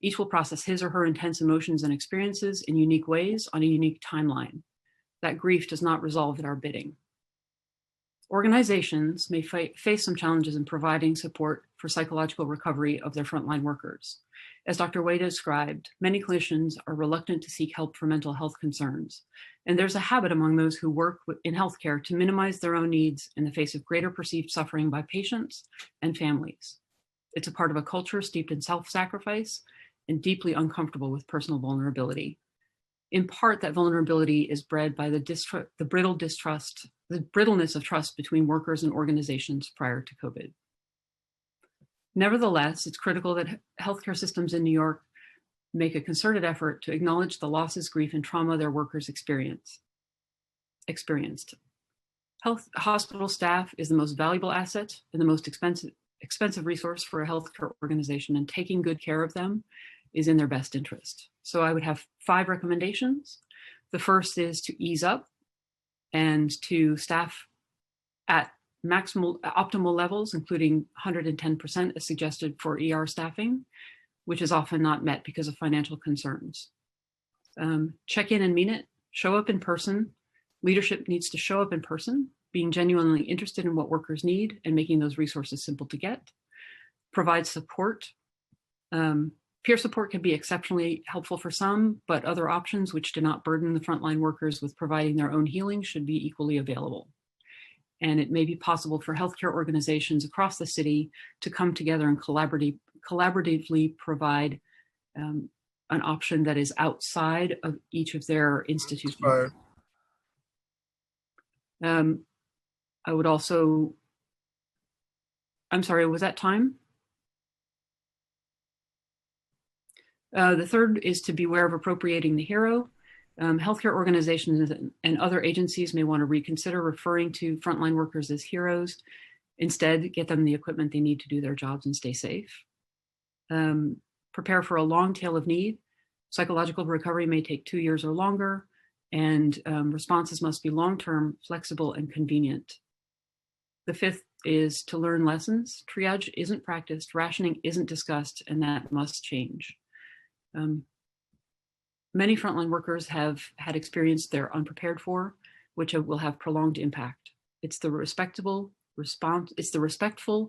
Each will process his or her intense emotions and experiences in unique ways on a unique timeline. That grief does not resolve at our bidding. Organizations may face some challenges in providing support for psychological recovery of their frontline workers. As Dr. Wade described, many clinicians are reluctant to seek help for mental health concerns, and there's a habit among those who work in healthcare to minimize their own needs in the face of greater perceived suffering by patients and families. It's a part of a culture steeped in self-sacrifice and deeply uncomfortable with personal vulnerability. In part, that vulnerability is bred by the brittleness of trust between workers and organizations prior to COVID. Nevertheless, it's critical that healthcare systems in New York make a concerted effort to acknowledge the losses, grief, and trauma their workers experienced. Hospital staff is the most valuable asset and the most expensive resource for a healthcare organization, and taking good care of them is in their best interest. So I would have 5 recommendations. The first is to ease up and to staff at optimal levels, including 110% as suggested for ER staffing, which is often not met because of financial concerns. Check in and mean it, show up in person. Leadership needs to show up in person, being genuinely interested in what workers need and making those resources simple to get. Provide support. Peer support can be exceptionally helpful for some, but other options which do not burden the frontline workers with providing their own healing should be equally available. And it may be possible for healthcare organizations across the city to come together and collaboratively provide an option that is outside of each of their institutions. I would also, I'm sorry, was that time? The third is to beware of appropriating the hero. Healthcare organizations and other agencies may want to reconsider referring to frontline workers as heroes. Instead, get them the equipment they need to do their jobs and stay safe. Prepare for a long tail of need. Psychological recovery may take 2 years or longer, and responses must be long-term, flexible, and convenient. The fifth is to learn lessons. Triage isn't practiced, rationing isn't discussed, and that must change. Many frontline workers have had experience they're unprepared for, which will have prolonged impact. It's the respectful,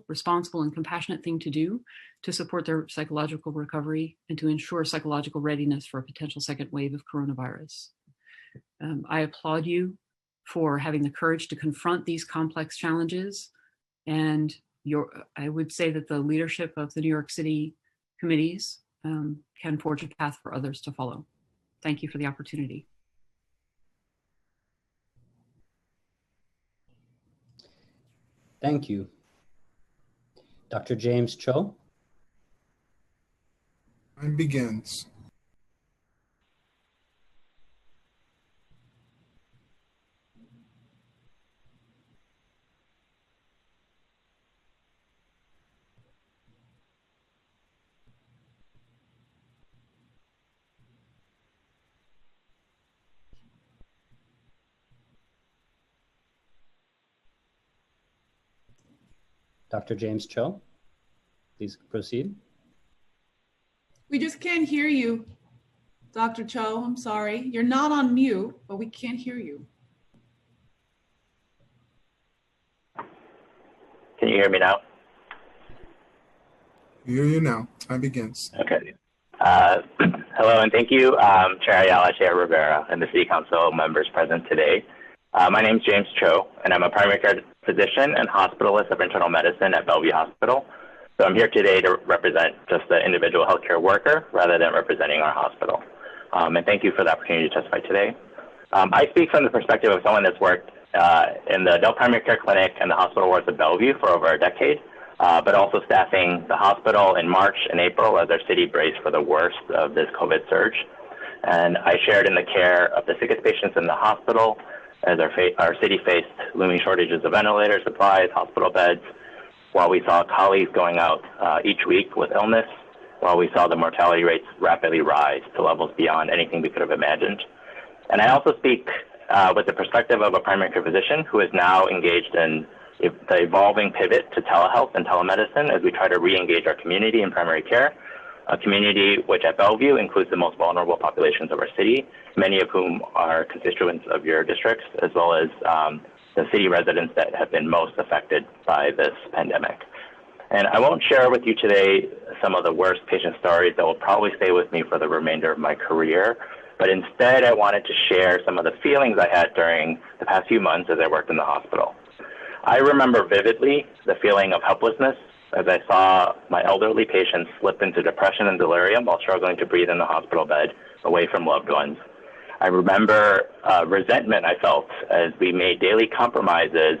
responsible, and compassionate thing to do to support their psychological recovery and to ensure psychological readiness for a potential second wave of coronavirus. I applaud you for having the courage to confront these complex challenges, and I would say that the leadership of the New York City committees can forge a path for others to follow. Thank you for the opportunity. Thank you. Dr. James Cho. Time begins. Dr. James Cho, please proceed. We just can't hear you, Dr. Cho. I'm sorry. You're not on mute, but we can't hear you. Can you hear me now? Hear you now. Time begins. Okay. Hello and thank you, Chair Ayala, Chair Rivera, and the City Council members present today. My name is James Cho, and I'm a primary care physician and hospitalist of internal medicine at Bellevue Hospital. So I'm here today to represent just the individual healthcare worker rather than representing our hospital. And thank you for the opportunity to testify today. I speak from the perspective of someone that's worked in the adult primary care clinic and the hospital wards of Bellevue for over a decade, but also staffing the hospital in March and April as our city braced for the worst of this COVID surge. And I shared in the care of the sickest patients in the hospital as our city faced looming shortages of ventilator supplies, hospital beds, while we saw colleagues going out each week with illness, while we saw the mortality rates rapidly rise to levels beyond anything we could have imagined. And I also speak with the perspective of a primary care physician who is now engaged in the evolving pivot to telehealth and telemedicine as we try to re-engage our community in primary care, a community which at Bellevue includes the most vulnerable populations of our city, many of whom are constituents of your districts, as well as the city residents that have been most affected by this pandemic. And I won't share with you today some of the worst patient stories that will probably stay with me for the remainder of my career, but instead I wanted to share some of the feelings I had during the past few months as I worked in the hospital. I remember vividly the feeling of helplessness as I saw my elderly patients slip into depression and delirium while struggling to breathe in the hospital bed away from loved ones. I remember resentment I felt as we made daily compromises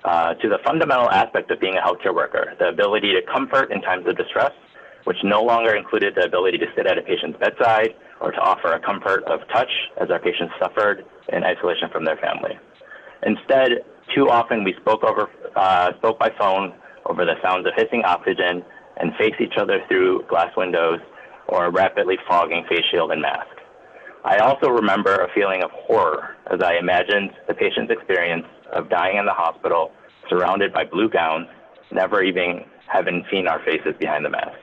to the fundamental aspect of being a healthcare worker, the ability to comfort in times of distress, which no longer included the ability to sit at a patient's bedside or to offer a comfort of touch as our patients suffered in isolation from their family. Instead, too often we spoke by phone over the sounds of hissing oxygen and faced each other through glass windows or a rapidly fogging face shield and mask. I also remember a feeling of horror as I imagined the patient's experience of dying in the hospital surrounded by blue gowns, never even having seen our faces behind the mask.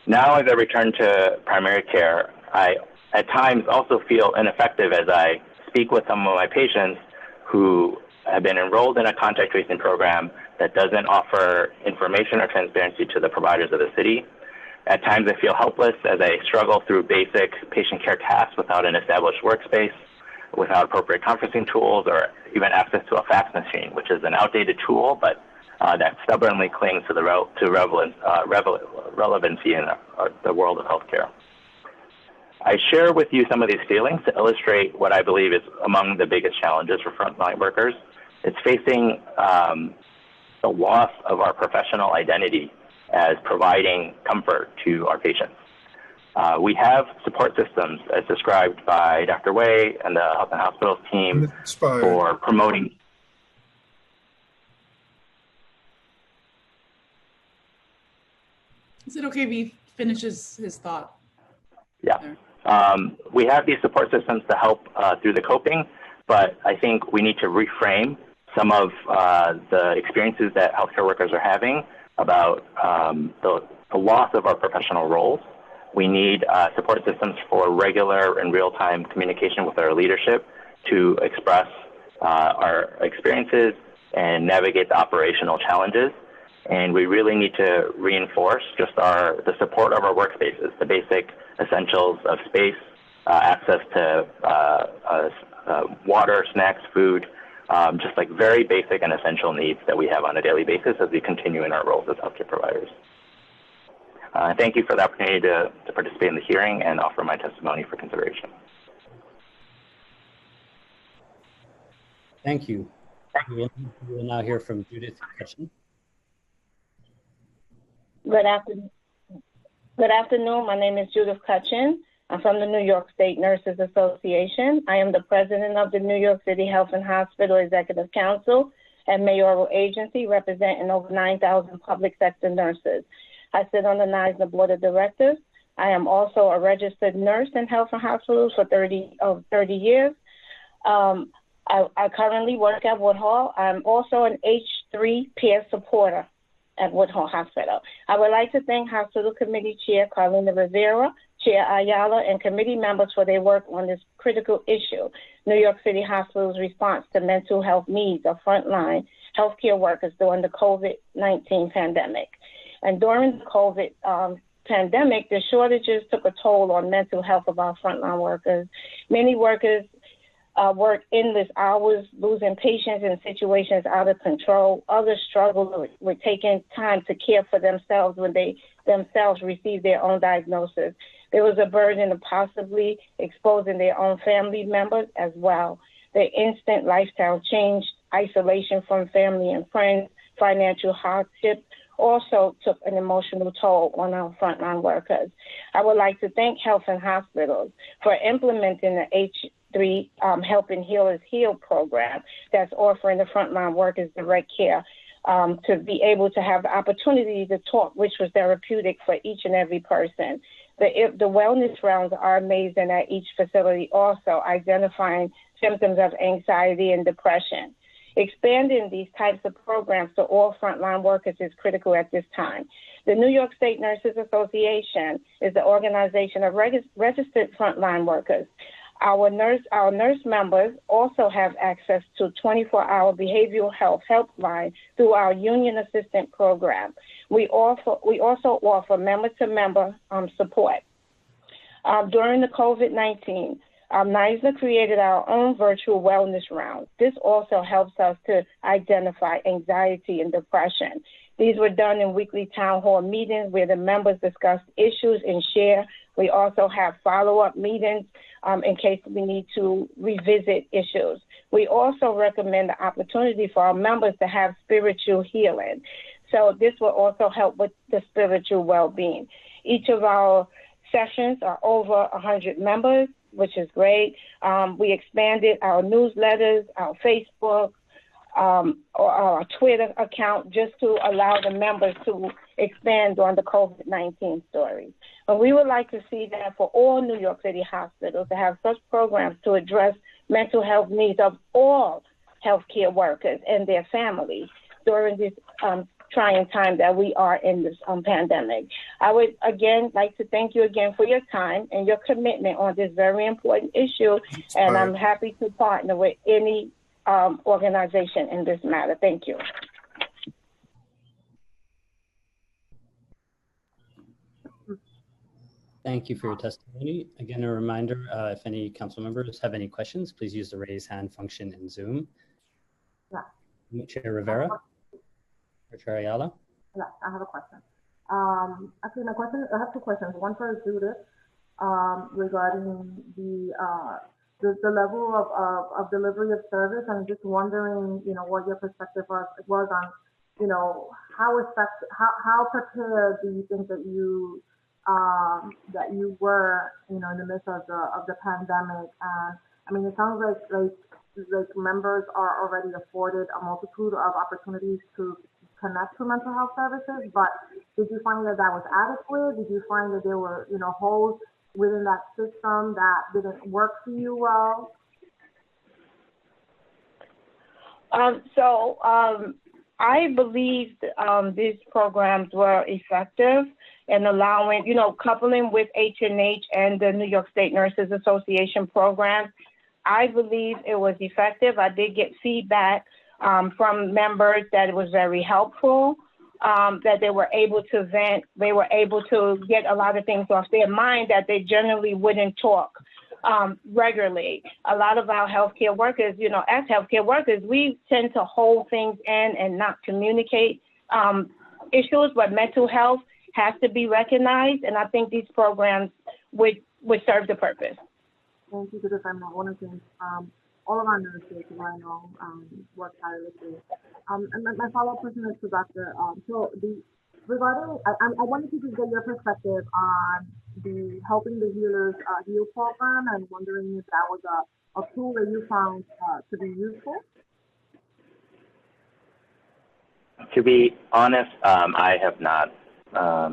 Now as I return to primary care, I at times also feel ineffective as I speak with some of my patients who have been enrolled in a contact tracing program that doesn't offer information or transparency to the providers of the city. At times I feel helpless as I struggle through basic patient care tasks without an established workspace, without appropriate conferencing tools, or even access to a fax machine, which is an outdated tool, but that stubbornly clings to the relevancy in the world of healthcare. I share with you some of these feelings to illustrate what I believe is among the biggest challenges for frontline workers. It's facing the loss of our professional identity as providing comfort to our patients. We have support systems as described by Dr. Wei and the Health and Hospitals team for promoting. Is it okay if he finishes his thought? Yeah. We have these support systems to help through the coping, but I think we need to reframe some of the experiences that healthcare workers are having about the loss of our professional roles. We need support systems for regular and real-time communication with our leadership to express our experiences and navigate the operational challenges. And we really need to reinforce just the support of our workspaces, the basic essentials of space, access to water, snacks, food, just like very basic and essential needs that we have on a daily basis as we continue in our roles as healthcare providers. Thank you for the opportunity to participate in the hearing and offer my testimony for consideration. Thank you. We will now hear from Judith Cutchin. Good afternoon. My name is Judith Cutchin. I'm from the New York State Nurses Association. I am the president of the New York City Health and Hospital Executive Council and mayoral agency representing over 9,000 public sector nurses. I sit on the NISA board of directors. I am also a registered nurse in health and hospitals for 30 years. I currently work at Woodhull. I'm also an H3 peer supporter at Woodhull Hospital. I would like to thank Hospital Committee Chair Carlina Rivera, Chair Ayala, and committee members for their work on this critical issue, New York City Hospital's response to mental health needs of frontline healthcare workers during the COVID-19 pandemic. And during the COVID pandemic, the shortages took a toll on mental health of our frontline workers. Many workers work endless hours, losing patients in situations out of control. Others struggle with taking time to care for themselves when they themselves receive their own diagnosis. There was a burden of possibly exposing their own family members as well. The instant lifestyle change, isolation from family and friends, financial hardship also took an emotional toll on our frontline workers. I would like to thank Health and Hospitals for implementing the H3 Helping Healers Heal program that's offering the frontline workers direct care to be able to have the opportunity to talk, which was therapeutic for each and every person. The wellness rounds are amazing at each facility, also identifying symptoms of anxiety and depression. Expanding these types of programs to all frontline workers is critical at this time. The New York State Nurses Association is the organization of registered frontline workers. Our nurse members also have access to 24-hour behavioral health helpline through our union assistant program. We also offer member-to-member support. During the COVID-19, NYSA created our own virtual wellness round. This also helps us to identify anxiety and depression. These were done in weekly town hall meetings where the members discuss issues and share. We also have follow-up meetings in case we need to revisit issues. We also recommend the opportunity for our members to have spiritual healing. So this will also help with the spiritual well-being. Each of our sessions are over 100 members, which is great. We expanded our newsletters, our Facebook, or our Twitter account just to allow the members to expand on the COVID-19 stories. And we would like to see that for all New York City hospitals to have such programs to address mental health needs of all healthcare workers and their families during this trying time that we are in this pandemic. I would again like to thank you again for your time and your commitment on this very important issue, and I'm happy to partner with any organization in this matter. Thank you. Thank you for your testimony. Again, a reminder, if any council members have any questions, please use the raise hand function in Zoom. Yeah. Chair Rivera or Chair Ayala? Yeah, I have a question. Actually, I have two questions. One for Judith regarding the level of delivery of service. I'm just wondering, what your perspective was on, how prepared do you think that you were, in the midst of the pandemic? I mean, it sounds like members are already afforded a multitude of opportunities to connect to mental health services, but did you find that was adequate? Did you find that there were, holes within that system that didn't work for you well? I believe these programs were effective in allowing, coupling with H&H and the New York State Nurses Association programs. I believe it was effective. I did get feedback from members that it was very helpful, that they were able to vent, they were able to get a lot of things off their mind that they generally wouldn't talk regularly. A lot of our healthcare workers, as healthcare workers, we tend to hold things in and not communicate issues, but mental health has to be recognized, and I think these programs would serve the purpose. Thank you for the time. One of the things, all of our nurses who I know work tirelessly. And my follow-up question is to Dr. Regarding, I wanted to just get your perspective on the Helping the Healers Heal program, and wondering if that was a tool that you found to be useful. To be honest, I have not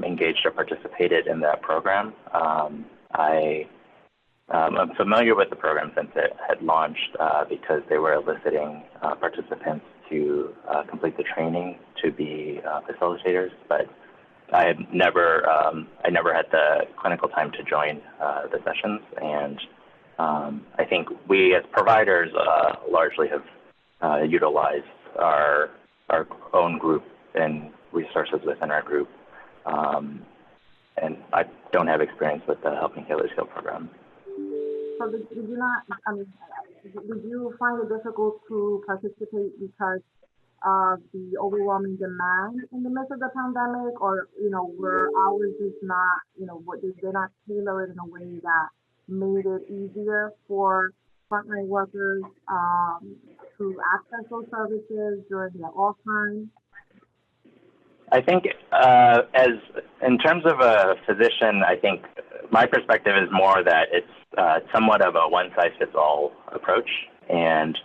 engaged or participated in that program. I I'm familiar with the program since it had launched because they were eliciting participants to complete the training to be facilitators, but I never had the clinical time to join the sessions, and I think we as providers largely have utilized our own group and resources within our group, and I don't have experience with the Helping Healers Heal program. So did you not, did you find it difficult to participate because of the overwhelming demand in the midst of the pandemic, or, were hours just not, did they not tailor it in a way that made it easier for frontline workers to access those services during their off time? I think as in terms of a physician, I think my perspective is more that it's somewhat of a one-size-fits-all approach, and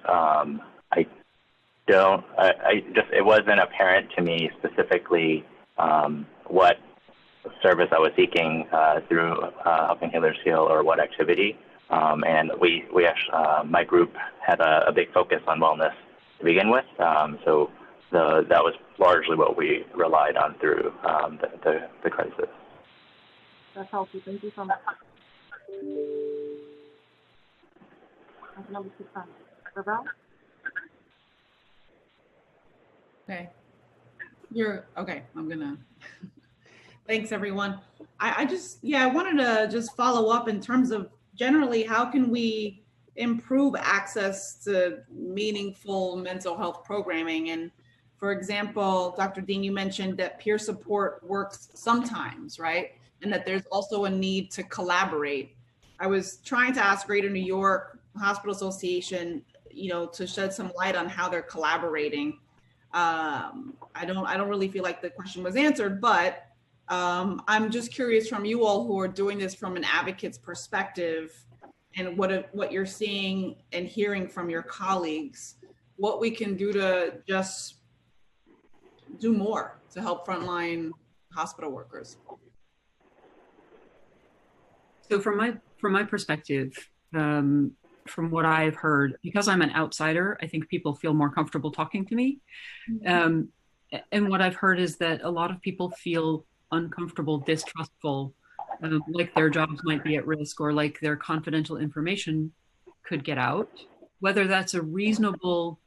it wasn't apparent to me specifically what service I was seeking through Helping Healers Heal or what activity. And we actually, my group had a big focus on wellness to begin with, so that was largely what we relied on through the crisis. That's helpful. Thank you so much. Number 6, Ravel? Okay. I'm gonna, thanks everyone. I wanted to just follow up in terms of generally, how can we improve access to meaningful mental health programming? And for example, Dr. Dean, you mentioned that peer support works sometimes, right? And that there's also a need to collaborate. I was trying to ask Greater New York Hospital Association, to shed some light on how they're collaborating. I don't really feel like the question was answered, but I'm just curious from you all who are doing this from an advocate's perspective, and what you're seeing and hearing from your colleagues, what we can do to just do more to help frontline hospital workers. So from my perspective, from what I've heard, because I'm an outsider, I think people feel more comfortable talking to me. And what I've heard is that a lot of people feel uncomfortable, distrustful, like their jobs might be at risk, or like their confidential information could get out. Whether that's a reasonable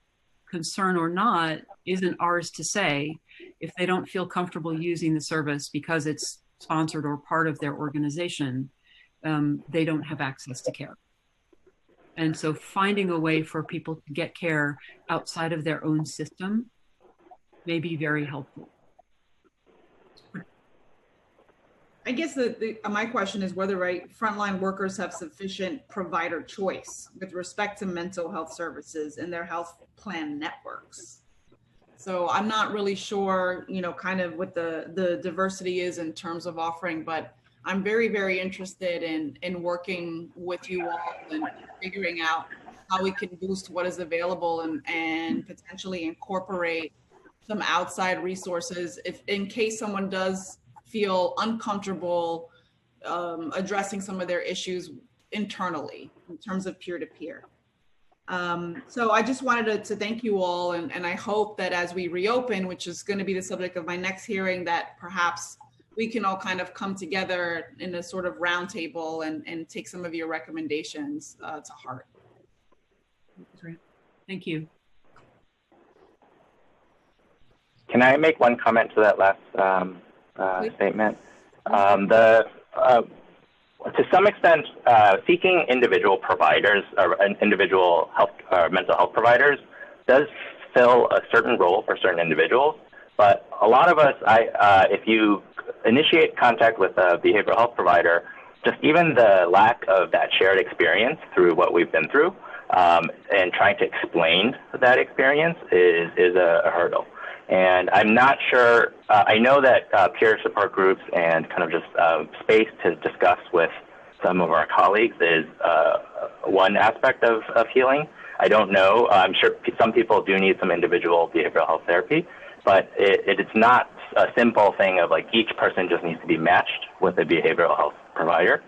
concern or not isn't ours to say. If they don't feel comfortable using the service because it's sponsored or part of their organization, they don't have access to care. And so finding a way for people to get care outside of their own system may be very helpful. I guess my question is whether frontline workers have sufficient provider choice with respect to mental health services in their health plan networks. So I'm not really sure, kind of what the diversity is in terms of offering, but I'm very, very interested in working with you all and figuring out how we can boost what is available and potentially incorporate some outside resources if in case someone does feel uncomfortable addressing some of their issues internally in terms of peer-to-peer. So I just wanted to thank you all, and I hope that as we reopen, which is going to be the subject of my next hearing, that perhaps we can all kind of come together in a sort of roundtable and take some of your recommendations to heart. Great. Thank you. Can I make one comment to that last statement? To some extent, seeking individual providers or individual health or mental health providers does fill a certain role for certain individuals. But a lot of us, if you initiate contact with a behavioral health provider, just even the lack of that shared experience through what we've been through and trying to explain that experience is a hurdle. And I'm not sure, I know that peer support groups and kind of just space to discuss with some of our colleagues is one aspect of healing. I don't know, I'm sure some people do need some individual behavioral health therapy, but it's not a simple thing of like each person just needs to be matched with a behavioral health provider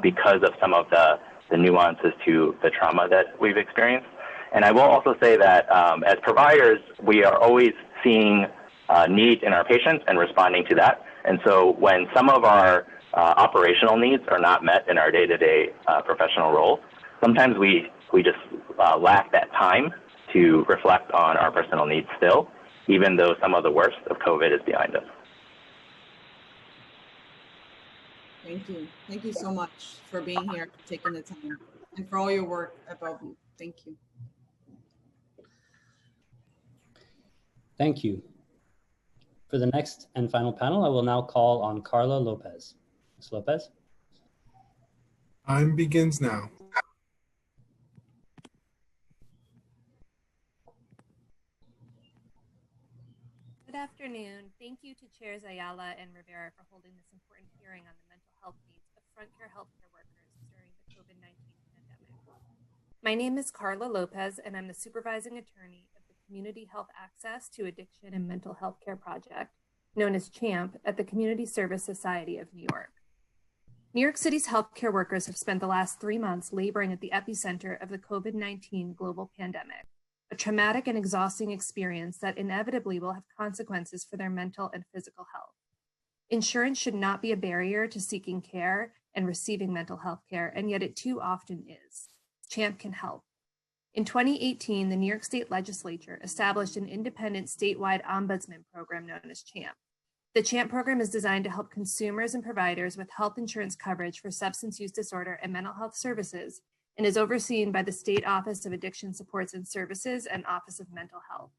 because of some of the the nuances to the trauma that we've experienced. And I will also say that as providers, we are always seeing needs in our patients and responding to that. And so when some of our operational needs are not met in our day-to-day professional roles, sometimes we just lack that time to reflect on our personal needs still, even though some of the worst of COVID is behind us. Thank you. Thank you so much for being here, taking the time, and for all your work at Bellevue. Thank you. Thank you. For the next and final panel, I will now call on Carla Lopez. Ms. Lopez? Time begins now. Good afternoon. Thank you to Chairs Ayala and Rivera for holding this important hearing on the mental health needs of front care healthcare workers during the COVID-19 pandemic. My name is Carla Lopez, and I'm the supervising attorney of the Community Health Access to Addiction and Mental Health Care Project, known as CHAMP, at the Community Service Society of New York. New York City's healthcare workers have spent the last 3 months laboring at the epicenter of the COVID-19 global pandemic, a traumatic and exhausting experience that inevitably will have consequences for their mental and physical health. Insurance should not be a barrier to seeking care and receiving mental health care, and yet it too often is. CHAMP can help. In 2018, the New York State Legislature established an independent statewide ombudsman program known as CHAMP. The CHAMP program is designed to help consumers and providers with health insurance coverage for substance use disorder and mental health services, and is overseen by the State Office of Addiction Supports and Services and Office of Mental Health.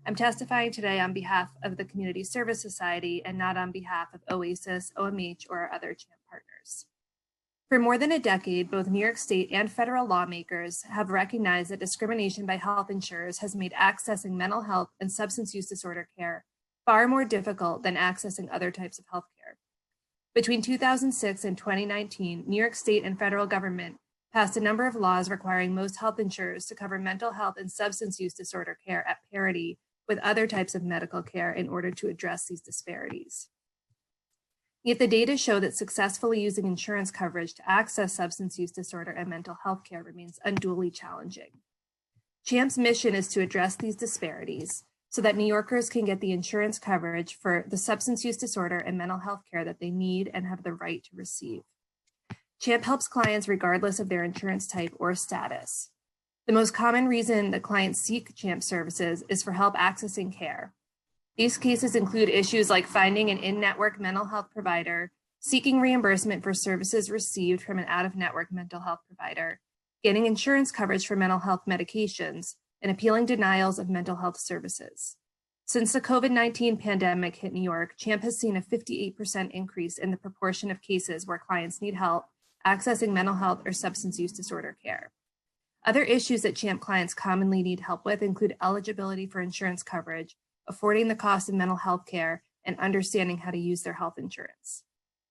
I'm testifying today on behalf of the Community Service Society and not on behalf of OASIS, OMH, or our other CHAMP partners. For more than a decade, both New York State and federal lawmakers have recognized that discrimination by health insurers has made accessing mental health and substance use disorder care far more difficult than accessing other types of health care. Between 2006 and 2019, New York State and federal government passed a number of laws requiring most health insurers to cover mental health and substance use disorder care at parity with other types of medical care in order to address these disparities. Yet the data show that successfully using insurance coverage to access substance use disorder and mental health care remains unduly challenging. CHAMP's mission is to address these disparities so that New Yorkers can get the insurance coverage for the substance use disorder and mental health care that they need and have the right to receive. CHAMP helps clients regardless of their insurance type or status. The most common reason that clients seek CHAMP services is for help accessing care. These cases include issues like finding an in-network mental health provider, seeking reimbursement for services received from an out-of-network mental health provider, getting insurance coverage for mental health medications, and appealing denials of mental health services. Since the COVID-19 pandemic hit New York, CHAMP has seen a 58% increase in the proportion of cases where clients need help accessing mental health or substance use disorder care. Other issues that CHAMP clients commonly need help with include eligibility for insurance coverage, affording the cost of mental health care, and understanding how to use their health insurance.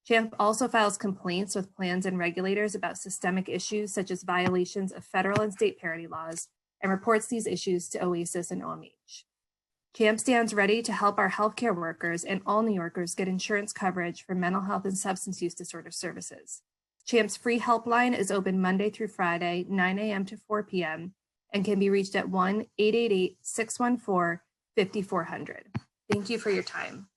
CHAMP also files complaints with plans and regulators about systemic issues such as violations of federal and state parity laws, and reports these issues to OASIS and OMH. CHAMP stands ready to help our healthcare workers and all New Yorkers get insurance coverage for mental health and substance use disorder services. CHAMP's free helpline is open Monday through Friday, 9 a.m. to 4 p.m., and can be reached at 1-888-614-5400. Thank you for your time.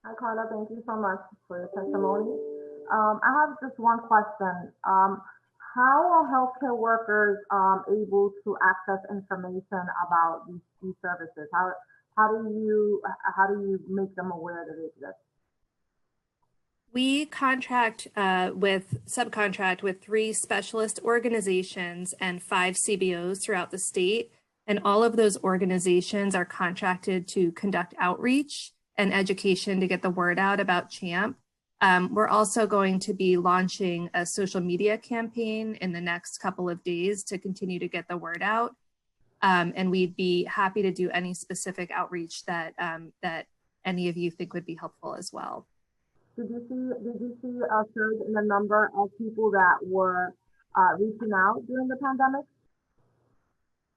Hi, Carla. Thank you so much for your testimony. I have just one question. How are healthcare workers able to access information about these services? How do you make them aware that it exists? We subcontract with 3 specialist organizations and 5 CBOs throughout the state. And all of those organizations are contracted to conduct outreach and education to get the word out about CHAMP. We're also going to be launching a social media campaign in the next couple of days to continue to get the word out. And we'd be happy to do any specific outreach that any of you think would be helpful as well. Did you see a surge in the number of people that were reaching out during the pandemic?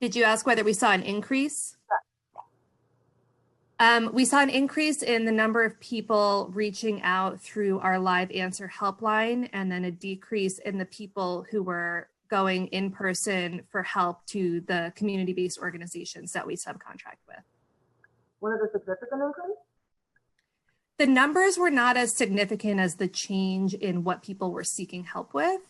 Did you ask whether we saw an increase? We saw an increase in the number of people reaching out through our live answer helpline, and then a decrease in the people who were going in person for help to the community-based organizations that we subcontract with. Was it a significant increase? The numbers were not as significant as the change in what people were seeking help with,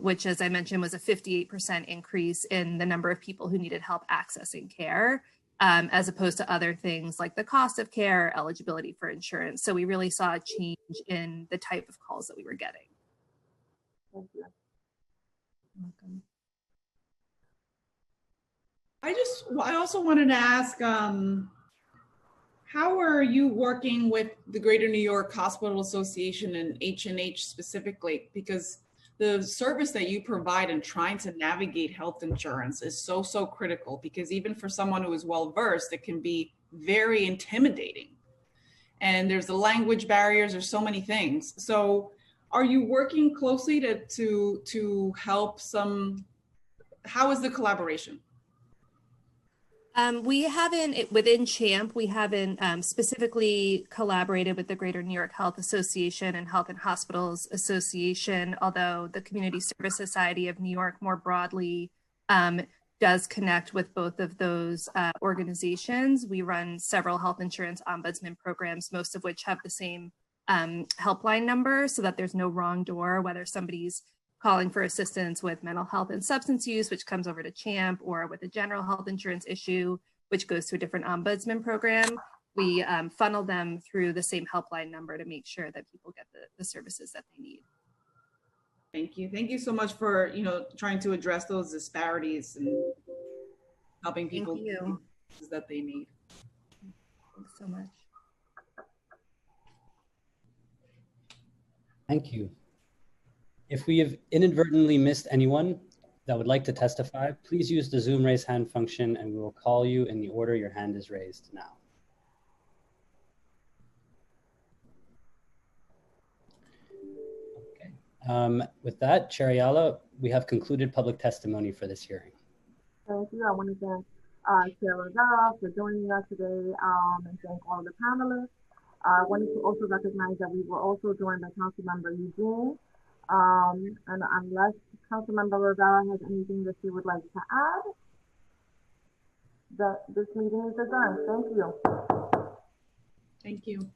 which, as I mentioned, was a 58% increase in the number of people who needed help accessing care, as opposed to other things like the cost of care, eligibility for insurance. So we really saw a change in the type of calls that we were getting. Thank you. Welcome. I also wanted to ask, how are you working with the Greater New York Hospital Association and H&H specifically? Because the service that you provide in trying to navigate health insurance is so critical, because even for someone who is well-versed, it can be very intimidating. And there's the language barriers, there's so many things. So are you working closely to help how is the collaboration? We haven't, within CHAMP, we haven't specifically collaborated with the Greater New York Health Association and Health and Hospitals Association, although the Community Service Society of New York more broadly does connect with both of those organizations. We run several health insurance ombudsman programs, most of which have the same helpline number, so that there's no wrong door, whether somebody's calling for assistance with mental health and substance use, which comes over to CHAMP, or with a general health insurance issue, which goes to a different ombudsman program. We funnel them through the same helpline number to make sure that people get the services that they need. Thank you. Thank you so much for, trying to address those disparities and helping people get the services that they need. Thanks so much. Thank you. If we have inadvertently missed anyone that would like to testify, please use the Zoom raise hand function and we will call you in the order your hand is raised now. Okay. With that, Chair Ayala, we have concluded public testimony for this hearing. Thank you. I want to thank Chair Rivera for joining us today, and thank all of the panelists. I wanted to also recognize that we were also joined by Councilmember Eugene. And unless Councilmember Rivera has anything that she would like to add, that this meeting is adjourned. Thank you. Thank you.